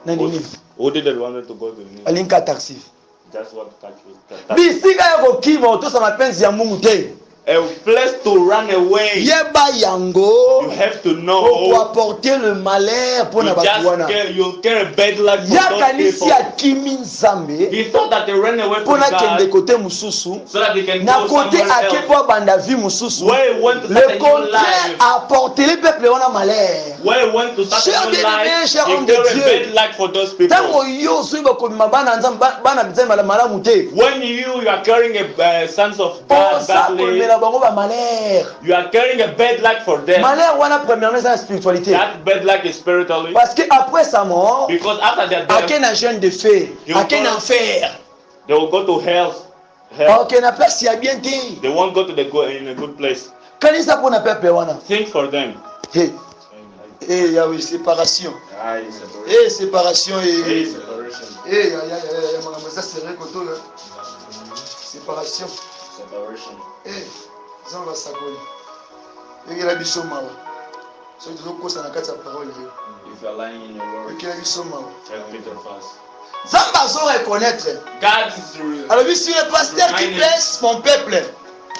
na nini Who didn't want to go to Nineveh? alinka taxi Just what touch bisika ya kokima otosa mapenzi ya mungu te a place to run away. yeba yango You have to know. okoapporter le malheur mpo na bato wana You carry a bad luck for those yakanisi people. akimi nzambe He thought that they ran away mpo from nakende God kote mosusu so that they can na go kote somewhere ake else. mpo abanda vie mosusu Where he went to start a le new contraire life. apportele peuple wana malheur Where he went to start Cher a new bien-aimé, life. cher He homme de carry a Dieu. bad luck for those people. ntango yo soki bakobima bana nzambe bana nzambe malamu te When you are carrying a sons of God oza badly, komela bango bamalheur you are carrying a bad luck for them. malheur wana premièrement eza na spiritualité That bad luck is spiritually. parce que après sa mort Because after their ake death, na jeune de fer ake na enfer they will go to hell. Hell. ake na place ya bien te They won't go to in a good place. kanisa mpo na peuple wana Think for them. yawe séparation séparation makambo eza sérieux koto oyo séparation eza basakoli yokela biso mawa soki tozokosa na kati ya parole yo If you are lying in your word, yokela biso mawa help me to fast. nzambe azoreconnaître God is real. alobi si le pasteur qui blesse mon peuple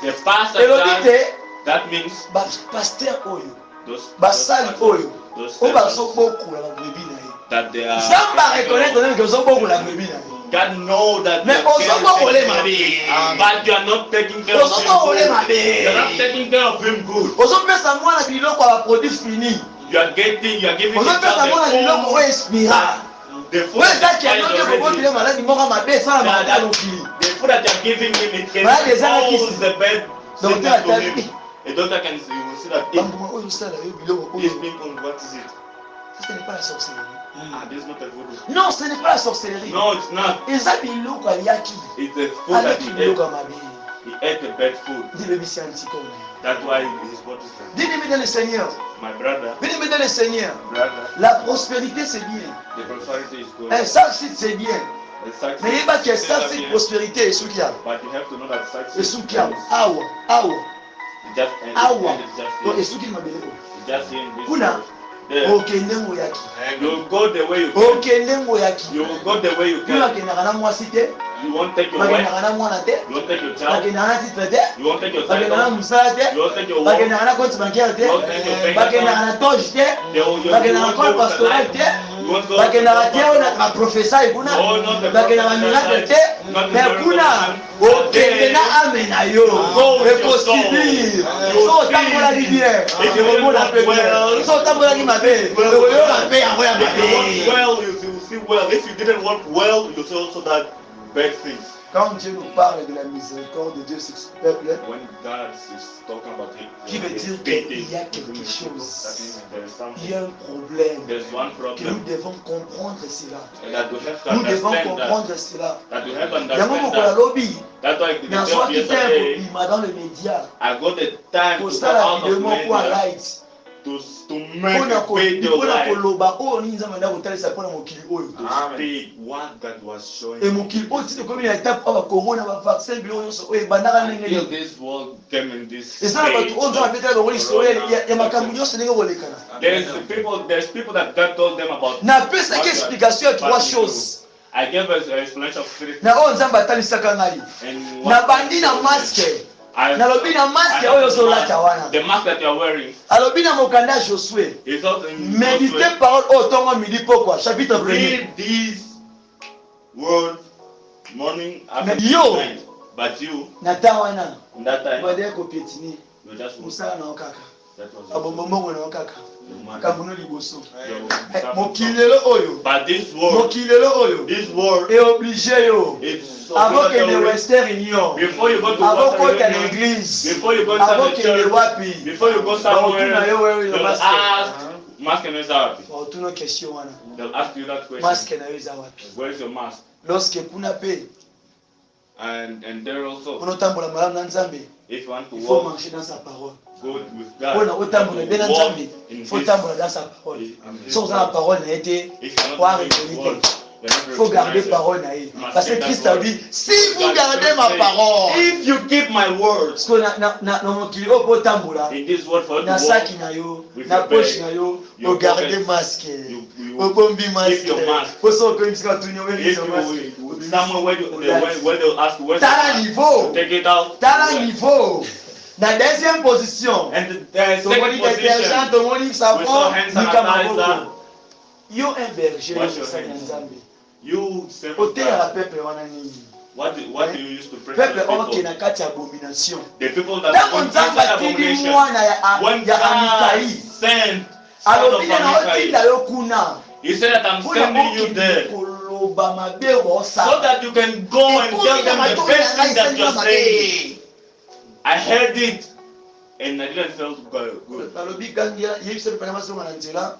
The pastor elobi te that means bapaster oyo those basali oyo those oyo bazobokola babrebi na ye that they are. nzambe areconnaître nenge ozobokola babrebi na ye God know that mais you are ozobokole caring, mabe but you are not taking care of him ozobokole good. mabe You are not taking care of him good. ozopesa mwana biloko ya baproduit fini You are giving the ozopesa mwana biloko child oyo espira the food oyo that ezaki yango te kobotile maladi moko mabe esalama that na mokili the food that you are giving him, it can Malade ezalaki cause the bad Donc, sickness to tu as him. dit- A doctor can see, you will see that bambuma oyo osala yo biloko these oyo people, what is it? ce n'est pas la sorcellerie This is not a voodoo. non ce n'est pas la sorcellerie No, it's not. eza biloko aliaki It's the food that alaki he ate. biloko ya mabe He ate the bad food. dilebisi antikome That's why his body is bad. bien-aimé dans le Seigneur My brother, bien-aimé dans le Seigneur la prospérité c'est bien the prosperity is good. succès c'est bien The success mais yebaki is still succès here. prospérité esuki ya But you have to know that success esuki ya comes. awa It just ends. awa It's just to here. esuki mabele oyo It's just here in this kuna world. There. okende ngoyaki You go the way you can. okende ngoyaki You go the way you yo can. bakendaka na mwasi te You won't take your wife. bakendaka na mwana te You won't take your child. bakendaka na titre te You won't take your bakendaka na title. mosala te You won't take your work. bakendaka na compte bancaire te You won't take your bank bakendaka account. na toge te bakendaka na compte pastoral te bakendaka te oyo na baprofesai kuna Oh, not the bakendaka miracle te Not the me miracle kuna man. okende na ame na yo Go with your ekosibir soul. so otambolaki bien If you ekomona want pe well, bien so otambolaki mabe well, ekoyoka mpe yango ya If you mabe work well, you will see well. If you didn't work well, you see also that bad things. Quand Dieu nous parle de la miséricorde de Dieu sur ce peuple, When God is talking about it, qui veut dire qu'il y a quelque chose, that means there is il y a something. un problème, There's one que nous problem. devons comprendre cela. And that we have to Nous devons understand that. comprendre cela. That we have to Yango understand mokola that. lobi, That's why the na job soki te yesterday, kobima dans les médias, I got the time to go kosala out of vidéo moko ya media light, to make a way your mpona life. koloba oyo nini nzambe nda kotalisa mpona mokili oyo Speak what God was showing e you. mokili oyo tini ekomi na etape oyo bakongo na bavaccin biloko nyonso oyo ebandaka ndenge Until nini this world came in this eza na bato oyo nzambe abetaka bango lisoel ya makambo corona. nyonso ndenge kolekana There's people that God told them about. napesaki explication ya trois choses I gave us an explanation of three na oyo nzambe atalisaka ngai and nabandi na maske nalobi na maske oyo ozolata wana the mask that you are wearing alobi na mokanda ya josue is also in médite parole oyo ntongo midi pokwa chapitre premier read these words morning Mais after yo! night. But you na ntan wana in that time badeye kopietini you just mosala na yo kaka that was abombobongo na yo kaka your kambuno liboso your- mokili lelo oyo But this word mokili lelo oyo eoblige yo is avant kende obligatory. western union Before you go to avant Western kota na Union, église before you go avant to the kende church, wapi before you go baotuna somewhere, yo wewe they'll yo maske ask, mask and eza wapi? baotuna question wana They'll ask you that question. maske na yo eza wapi Where is your mask? lorsque kuna mpe And there also, mpona otambola malamu na nzambe if you want to il faut walk marcher dans sa parole good with mpona God, otambola bien na walk nzambe in il faut His- otambola dans sa parole in His so oza na word. parole na ye te If you're po not doing His arretoni word, te you're not il faut garder recognized. parole na ye You must parce que keep that christ a word. dit si vous God gardez said, ma parole if you keep my words parce que na mokili oyo mpo otambola in this word for you to na walk, saki na yo with na your poche bag, na yo your ogarde pocket, maske you obombi keep maske your mask. po so okomi bisika batuni if you somewhere where they'll ask you where's the tala mask, niveau take it out. tala Where? niveau na deuxième position And the tomoni second détergent position, tomoni we saw savon hand nika sanitizer. maboko yo un berger Wash your osali na hands. nzambe You serve oteyaka God. peuple wana nini What do you use to pray for peuple the oke people? na kati ya abomination The people that ntango went nzambe inside atindi abomination. mwana When ya God amikai sent son of alobi nena otinda Amikai, yo kuna He said that I'm mpona sending you okende there koloba mabe so osala that you can go and tell them the best thing that you're saying. I heard it and I didn't feel good. balobi gangia yebisa mpena masonga na nzela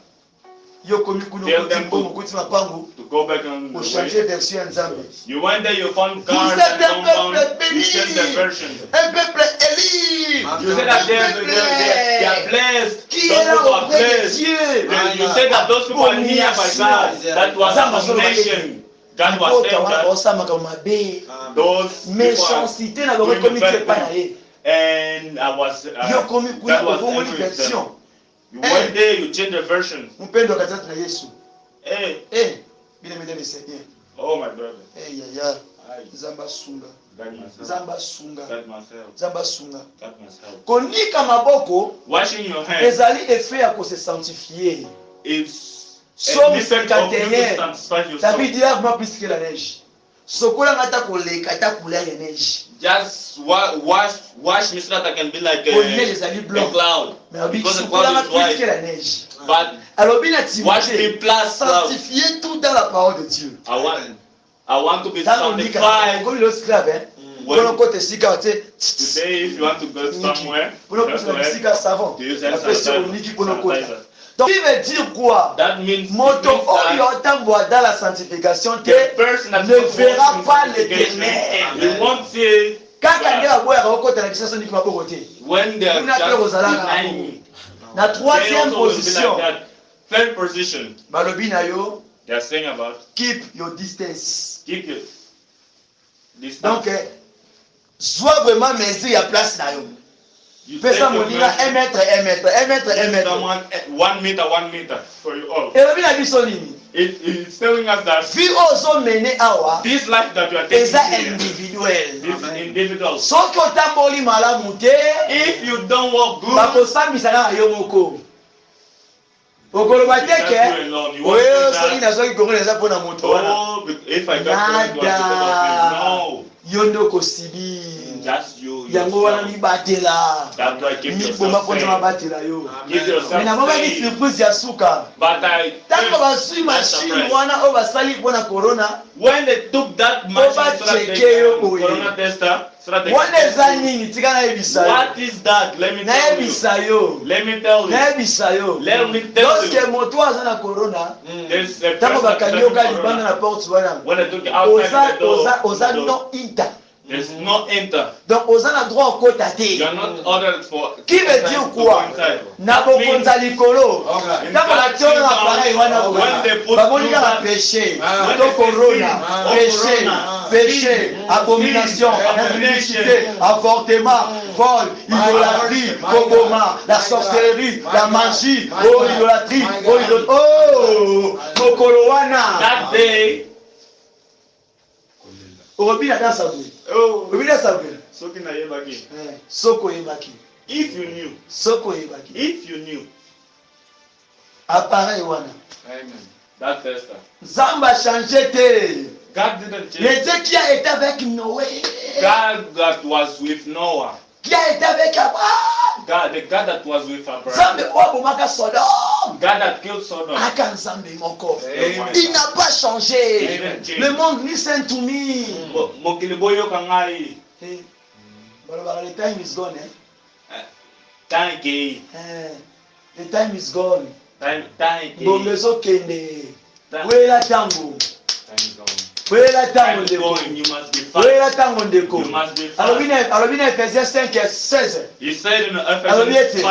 yo komi kuna Tell okuti them mbongo okuti mapangu To go back on the ochange way. version ya nzambe You went there, you found Vous cars êtes and un compound, peuple you changed the béni, version. un peuple élu, You said that they are blessed. qui Those est là people are auprès de blessed. Dieu. Then you said that those people are near by God. That was abomination. God was Mpota saying wana that baosamaka mabe those people méchanceté na bango doing the ekomi bad te epai na thing. ye And I was yo komi kuna God was ofongoli angry with them. version You went there, you changed the version. mpendo katikati na yesu Hey, bien aimé dans le Seigneur oh my brother. yaya I nzambe asunga got myself. nzambe asunga Got myself. nzambe asunga Got myself. konika maboko Washing your hands ezali effet ya kose sanctifier is Somme an effect of you to 51 sanctify ça yourself. veut dire moi plus que la neige sokolanga ata koleka ata couleur ya neige Just wash me so that I can be like ko neige a ezali blanc cloud. mais alobi Because the sokolanga cloud is plus que white. la neige But alobi na wash me Timothée plus cloud. sanctifier tout dans la parole de Dieu I want to be ntango olika sanctified. komi lo esclave mpona okota esika te Today, if you want to go somewhere, mpona just okosala go ahead. bisika savon To use hand apesi sanitizer. oniki mpona okota Sanitizer. donc il veut dire quoi That means moto oyo that otambola dans la sanctification te the person that ne walks verra in pas sanctification, l'éternel you won't see kaka nde God. baboyaka okota na bisika so niki maboko te When they are Kuna pe kozalaka just na denying, na they troisième also will be position like that. Third position, balobi na yo they are saying about keep your distance keep your distance. donc zwa vraiment mesure ya place na yo You take pesa your moninga measure. 1 mètre 1 mètre 1 mètre 1 Give mètre someone 1 meter for you all. elobi na biso nini It's telling us that vie oyo ozomene awa this life that you are taking eza here, individuel this is individual. soki otamboli malamu te If you don't walk good, bakosambisa kaka yo moko okoloba te that's you ke alone. You won't oyo do soki that. nazwaki kongo eza mpona moto wana Oh, if I got credit, it was because nada of you. yo nde okosibi No, just you yango wana yourself. mibatela That's why keep miboma yourself mponza safe. mabatela yo Keep yourself me namonaki safe. surprise ya suka But ntango bazwi mashine wana oyo basali mpona corona when they took that machine so that they check can yo boye. corona tester, so that they wana eza can nini tika nayebisa yo what is that? Let me tell you. nayebisa yo Let me tell you. nayebisa yo Let me tell lorsque you. moto aza na corona There's a ntango person that bakangi has oka libanda corona. na porte wana When they took it outside the door, oza the door, no inta There's no enter. Donc, aux a droit au côté. You are not ordered for. Qui veut dire quoi? Nabo konza likolo. Nabo la tiona appareil wana babonga la péché. To corona, péché, abomination, impudicité, avortement, vol, idolâtrie, koboma, la sorcellerie, la magie, oh idolâtrie, oh mokolo wana. That day. Orobina dans sa vie. Oh. Orobina sa vie. Soki na yebaki. Soko yebaki. If you knew. Soko yebaki. If you knew. Appareil wana. Amen. That tester. Zamba changé te. God didn't change. Le Dieu qui a été avec Noé. God that was with Noah. Qui a été avec Abraham. God, the God that was with Abraham. Zambe obomaka Sodome. God that killed Sodom. Aka Nzambe moko. Amen. Il n'a pas changé. Amen. Le monde listen to me. Mokili boyo kangai. Hey. The time is gone. Thank you. The time is gone. Thank you. Bongezo kende. Wela tango. Time is gone. Wela tango Time is ndeko. going. You must be fast. Wela tango ndeko. You must be fast. Alors bien Ephésiens 5 et 16. He said in Alors bien Ephesians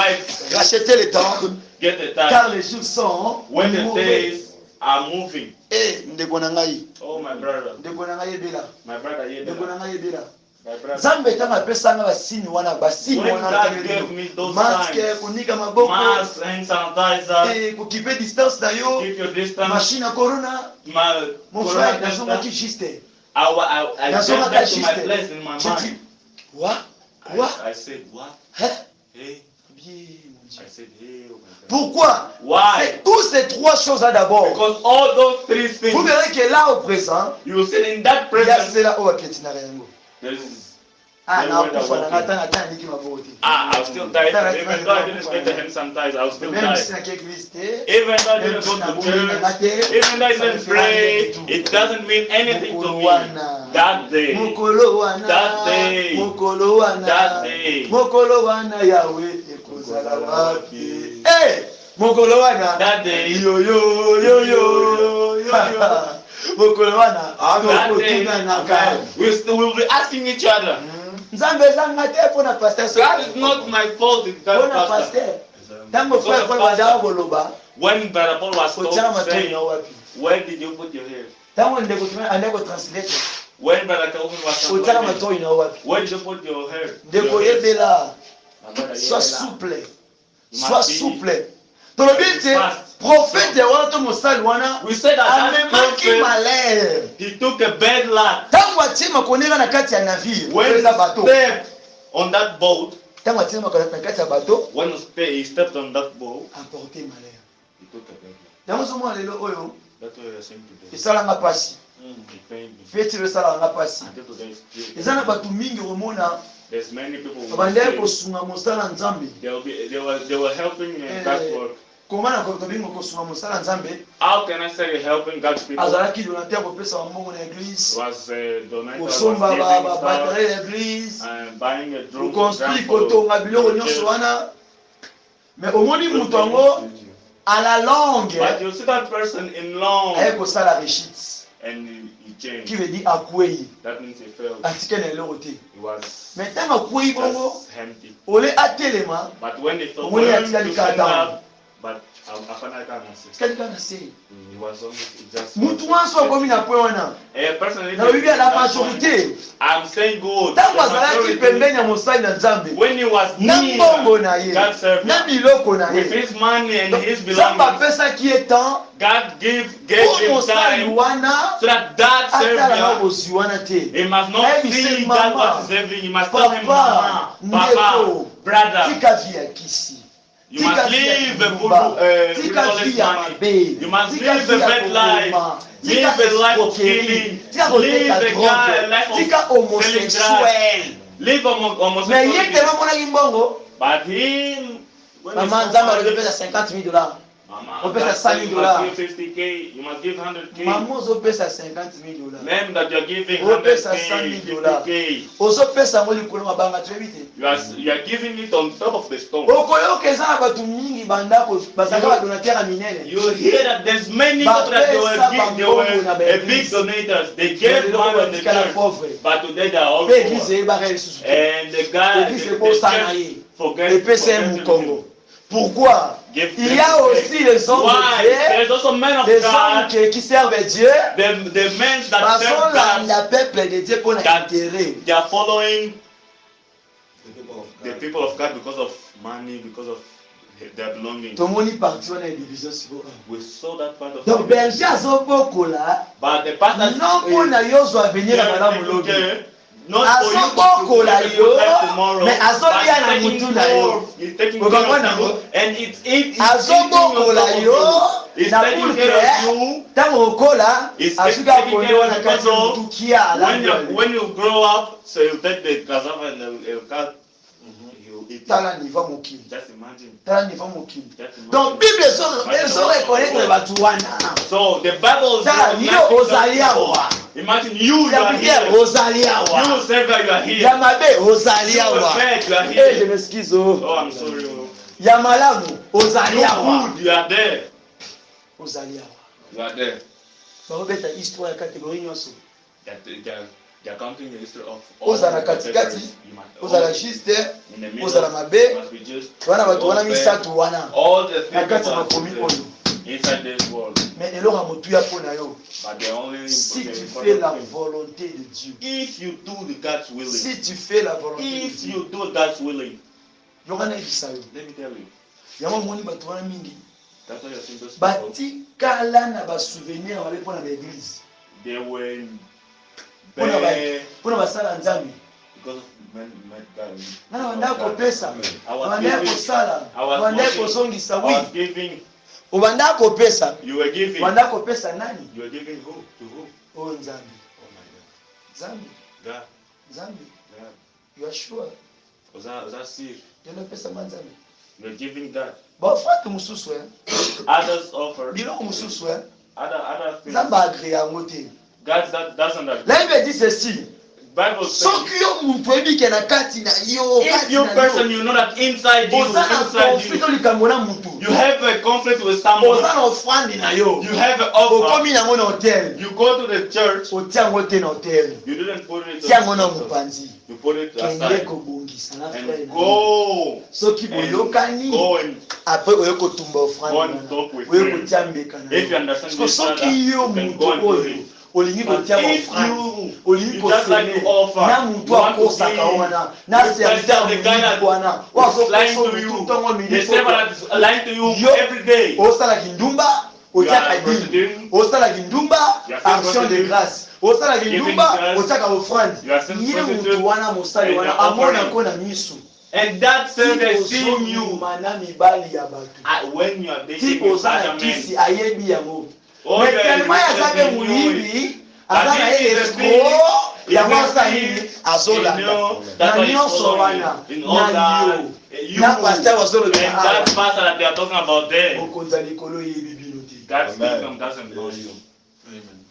5, rachetez le temps get the time. car les jours sont When the mauvais. days are moving. Eh ndeko na ngai. Oh my brother. Ndeko na ngai ebela. My brother, Ndeko na ngai ebela. my brother. Zambe tanga pesa nga basini wana basini When wana God gave me those masque signs, kunika maboko mask and sanitizer, kukipe distance na yo keep your distance. machine ya corona My mon corona frère nazongaki tester. juste I nazongaka went back to my juste place in my j'ai dit mind. quoi quoi I said, what? hein Hey. bien mon Dieu I said, hey, oh my God. pourquoi Why? c'est tous ces trois choses là d'abord Because all those three vous things, verrez que là au présent you will see in that il y a presence, cela au aketina yango there is, ah Yeah, na when they're kufa na walking. ngata ngata ndiki maboko te I'll still die. Even though I didn't get the hand sanitizer, I'll still même si die. na église te Even though I didn't go to church, even though I didn't pray, it doesn't mean anything to me. That day, mokolo wana That day. mokolo wana That day. mokolo wana yawe ekozala wapi eh mokolo wana That day. yo yo yo yo yo mokolo wana that day, tokotunanaka we will be asking each other. nzambe ezanga te mpona paster God is not my fault, it's that mpona pastor. paster ntango frère paul bazala koloba When Brother Paul was told, kotiaka matoi saying, na wapi where did you put your hair? ntango ndeko andeko translate When Brother Calvin was kotiaka translating, matoi na wapi where did you put your hair? ndeko Your hair. yebela My brother, sois yeah, souple You sois must be- souple tolobi te prophète wana to mosali wana We said that that amemaki prophet, malere he took a bad luck. ntango atie makonera na kati ya navire When he eza bato stepped on that boat, ntango atie makonera na kati ya bato when he stepped on that boat, apporte malere he took a bad luck. yango ozomona lelo oyo That's what we are saying today. esalanga mpasi It pained me. fetilo esalanga mpasi Until today, it's eza na bato mingi omona there's many people who bandeki say kosunga mosala nzambe they were helping God's work. komana tobingo kosunga mosala nzambe How can I say helping God's people? azalaki donateur kopesa bambongo na eglise Was donated, was kosomba giving stuff, babatere ya eglise and buying a drum koconstruire kotonga biloko nyonso wana me omoni moto yango à la longue But you see that person in long aye kosala rechite and he changed. qui veut dire akwei That means he fell. atike na eloko te He was me ntango akwei bongo just empty. ole atelema But when he fell, Omoni when atikali to stand kata. up, but after I can't say. tikali kaka na se He was almost just. mutu wanso akomi na point wana A person na lobi ya la majorité I'm saying good. ntango The azalaki majority, pembeni ya mosali na nzambe when he was na near mbongo na ye God served na biloko na with ye his money and his nzambe belongings, apesaki ye temps God gave po him mosali time wana so that atalanga Savior, bozwi wana te he must not Maybe see say, that Mama, what is everything. He must tell him, Papa, Mama, Papa, brother, tika vi ya kisi you must live a good, tika honest vi ya money. mabe You must tika live vi a ya bad life. kokoma Live tika a life of escroquerie killing. tika Live koteka a drogue life of tika selling homosexuel Live me ye homosexuality. tema monaki mbongo But him, when he mama saw nzambe money, alobepesa $50,000 Mama, Opesa God said you 100 must give 50K, you must give 100K. Maman ozopesa 50 000 dollars. Men that you are giving Opesa 100K, 100 dollars. 50K. Ozopesa ngo likolo mabanga twebite. You are giving it on top of the stone. Okoyoka eza na bato mingi bandako bazaka ba donateur minene. You hear that there's many people that they were a big donators. They gave money in the church, but today they are all poor. And the guy, the church forget. Pourquoi? Il y a aussi les hommes de Dieu, les hommes qui servent Dieu, the men that serve God, le peuple de Dieu pour l'intérêt. They are following the people of God because of money, because of their belongings. We saw that part of Donc berger azobokola, but the pastor non pour na yozo venir à madame lobi. Not for you to put that tomorrow, mais azolia na mutu na yo. He's taking care of you, and it's azobokola yo na pour tango kola asuka kondo na kati mutu kia. When you grow up, so you take the cassava and the cut. Tala niveau mokili. Just imagine. Tala niveau mokili. Donc Bible so reconnaître batu wana. So the Bible says yo ozalia wa. Imagine you are here. Ozalia wa. You server you are here. Yamabe ozalia wa. You are here. Eh je m'excuse. Oh I'm sorry. Yamalamu ozalia wa. You are there. Ozalia wa. You are there. Ba beta histoire ya catégorie nyonso. They are counting the history of ozala katikati, ozala juste, ozala mabe, wana watu wana misatu wana. All the things inside this world. Mais elonga motu ya pona yo. But the only si tu fais la volonté de Dieu. If you do the God's willing. Si tu fais la volonté de Dieu. If you do God's willing. Yokana ibisayo. Let me tell you. Yamo moni batu wana mingi. That's why you're seeing those people. Bati kala na ba souvenir wale pona ba église. They were Pona basala nzambi. Because of men nana wanda kopesa. Wanda kosala. Wanda kosongisa wi. I was giving. Wanda kopesa. You were giving. Wanda kopesa nani? You were giving who? To who? Oh nzambi. Oh my God. Nzambi. God. Nzambi. God. You are sure? Was that serious? You know pesa manzambi. You are giving God. But frère mususu others offer. Bilo mususu Other things. Nzamba agréa ngote. God doesn't agree. Là il me dit ceci. Bible says, if you person you know that inside you, you have a conflict with someone, you have an offer, you go to the church, you didn't put it on the altar, you put it aside, and go and talk with him. If you understand this, you can go and do it. Olingi kotia offrande, olingi kosele, na mutu akosaka wana, na serviteur wana, lying to you, the servant that is lying to you every day. Osala kindumba, otiaka dîme, osala kindumba, action de grâce, osala kindumba, otiaka offrande. Ye mutu wana mosali wana, amona kona misu. And that servant seeing you when you are dating such a man. Mais tellement yazabe muyibi azana ye escroc yamosa hivi azolanda na nyonso wana na yo na pasteur wazolo de that pastor that they are talking about there okonza likolo yebi bino te. God's kingdom doesn't know you. Amen.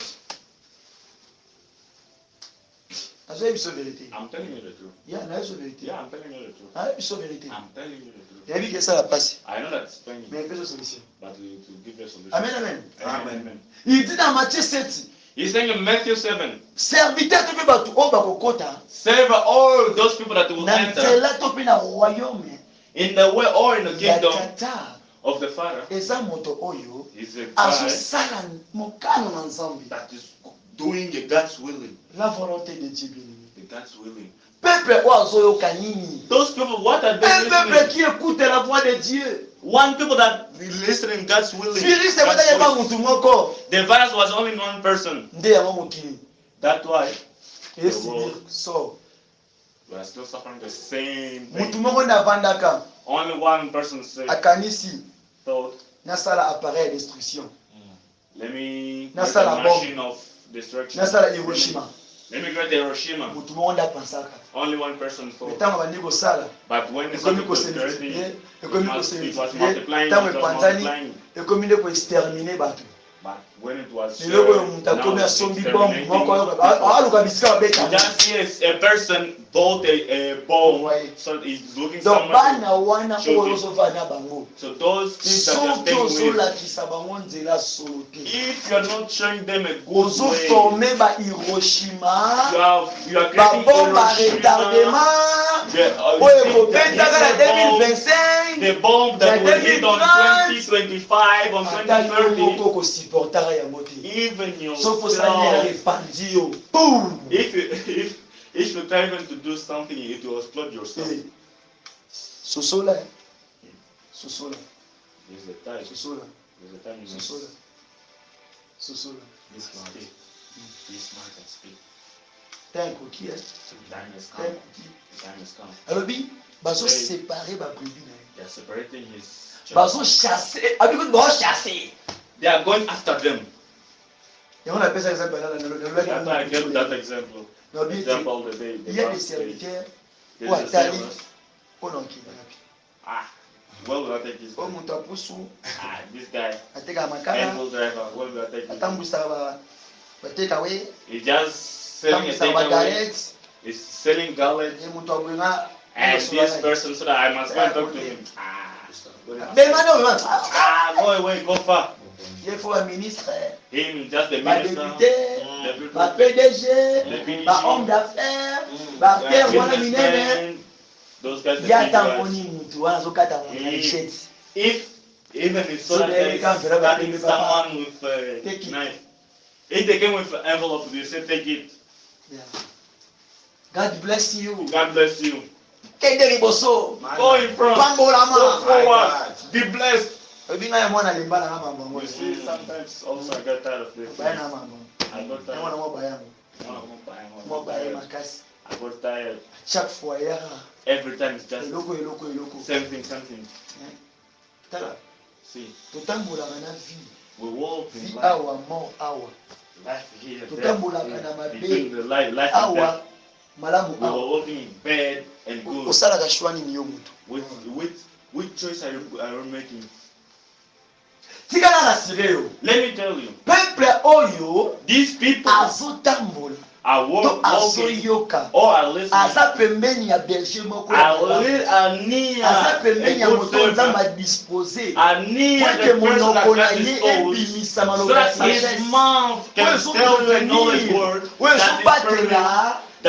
Azo ebiso vérité. I'm telling you the truth. Yeah, na ebiso vérité. Yeah, I'm telling you the truth. Ah, ebiso vérité. I'm telling you the truth. Yabi kesa la passe. I know that it's pain. Mais ebiso solution. But to give a solution. Amen, amen. Amen. Il dit dans Matthieu 7. He's saying in Matthew 7. Serviteur tu peux batu o bakokota. Serve all those people that will enter. Na tela to pe na royaume. In the way or in the kingdom of the Father. Eza moto oyo. Is a guy sala mokano na nzambi. that is doing the God's willing. La volonté de Dieu bien. The God's willing. Peuple ozoyoka nini? Those people, what are they listening? Un peuple listening? qui écoute la voix de Dieu. One people that listening God's willing. Félix c'est pas yaba mutu moko. The virus was only one person. Nde ya mokini. That's why Et so we are still suffering the same thing. mutu moko na vandaka. Only one person said. Akanisi. Thought. Nasala appareil de destruction. Let me make Nasala a machine of destruction. Nasala Hiroshima. Immigrant Hiroshima. Only one person thought. But when it started to dirty, it was multiplying. But when it was shared, now it's exterminating. You just see a person bought a bomb, so he's looking somewhere to show. So those things that you're staying with, if you're not showing them a good way, you are creating the bomb that will hit on 2025, on 2030. Even yourself, if you try even to do something, it will explode yourself. Sosola. There's a time. Sosola. Be smart and speak. Time cookie. Time has come. Alors, bazo séparer ba brebis. They are separating his church. Bazo chasser. Avec bazo chasser. They are going after them. Et on appelle ça exemple I give that example. Example the day. Il y a des serviteurs ou atali. Well, we'll take this guy. This guy. Animal driver. Well, we'll take this. He's just selling a takeaway. He's selling garlic. And this person said, I must go and talk to him. Go far. Il faut un ministre, him, just the ma député, ma PDG, ma homme d'affaires, ma terre, voilà minene. Il y a tant de mutu, wana zokata mwana richette. If even if someone with a knife, if they came with an envelope, they say take it. Yeah. God bless you. God bless you. Go in front. Go forward. Be blessed. You see, sometimes also I get tired of this. I got tired. I got tired. Every time it's just same thing. See, we walk in life here, between the life and death. We were walking in bed and good. Which choice are you making? Let me tell you, these people are walking or are listening. Are near a good service. Are near the person that God disposed, so that his mouth can tell you a knowledge word that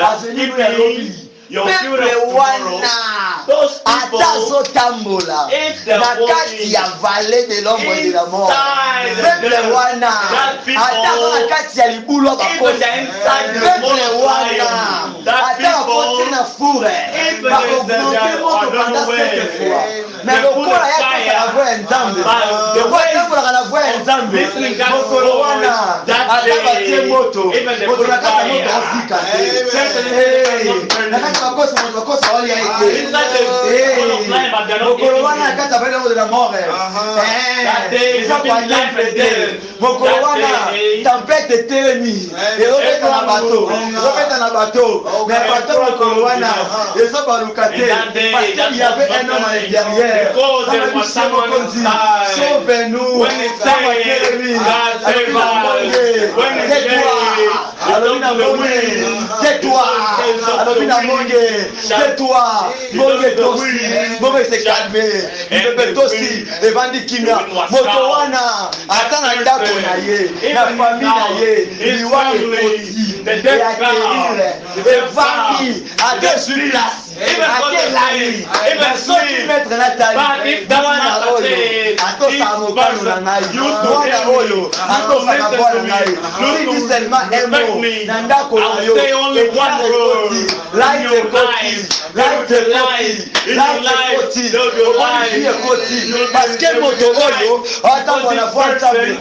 is permanent. Your future tomorrow, those people, if they're walking inside the death, that people, even they're inside the fire, that people, even if they are on the way, they put a fire, but the way listening God's voice, that day, even they put a fire. Tempête etelemi ezobeta na bato mais bato mokolo wana ezobaluka te parce qu'il y avait un homme à l'intérieur sauve-nous tais-toi, Monge tosi, Monge se calme, Mbebe tosi, evandi kimia, moto wana, ata na ndako na ye, na famille na ye, liwa ekoti, eakerire, evandi, ate sur place, ate lali, soki maître Nathalie, mwana oyo, atosa mokano na ngai, mwana oyo, atosa na bwana ngai, lori seulement un mot, na ndako na yo, etane ekoti, light ekoti, light ekoti, parce que moto oyo, ata mwana voix nzambe,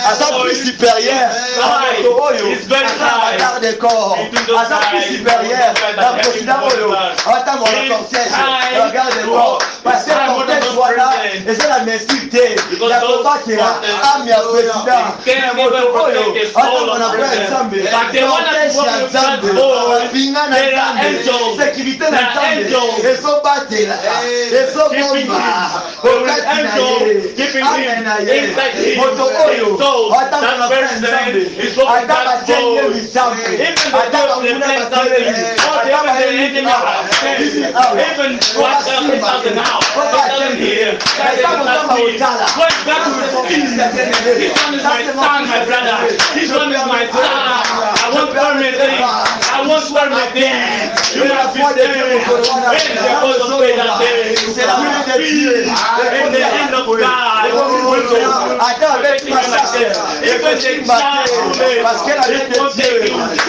asa plus supérieur, à moto oyo, asa bagarde de corps, asa plus supérieur, na président oyo, ata mwana cortège, bagarde de corps, parce que cortège wana, Et c'est la mesure la combat qui a âme à président. Mais moto oyo, attends on a pris ensemble. Pinga na ensemble. Sécurité na ensemble. Et so batela. Et so bomba. Okati na ye. Amen na ye. Moto oyo, attends on a pris ensemble. Attends batenge misambe. Attends on a batenge. Attends batenge. Even what happened now. This one is my son, my brother. This one is my son. I want permitting. I want permitting. You must be there. When is supposed to pay that day? In the hand of God. Even the child is protecting you.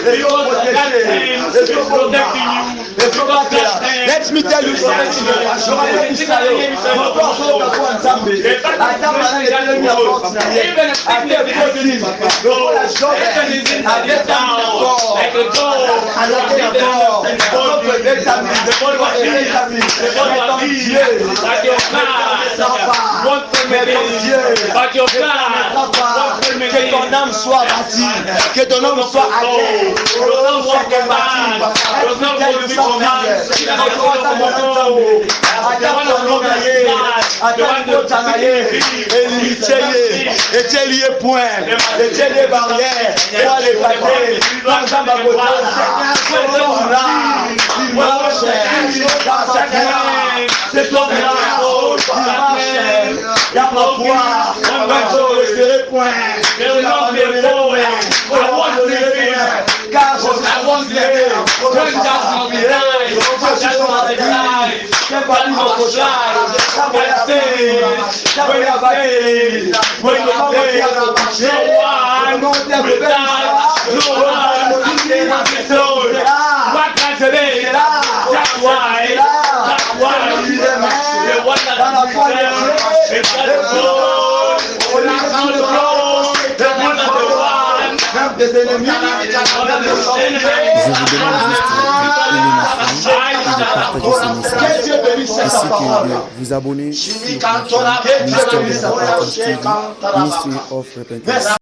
Because that thing is protecting you. Let me tell you something. Que ton âme soit bâtie, que ton âme soit agréée, Je vous demande juste de aimer ma chaîne, de partager ce message, ainsi que de vous abonner sur ma chaîne Ministère de la Repentance TV, Ministry of Repentance.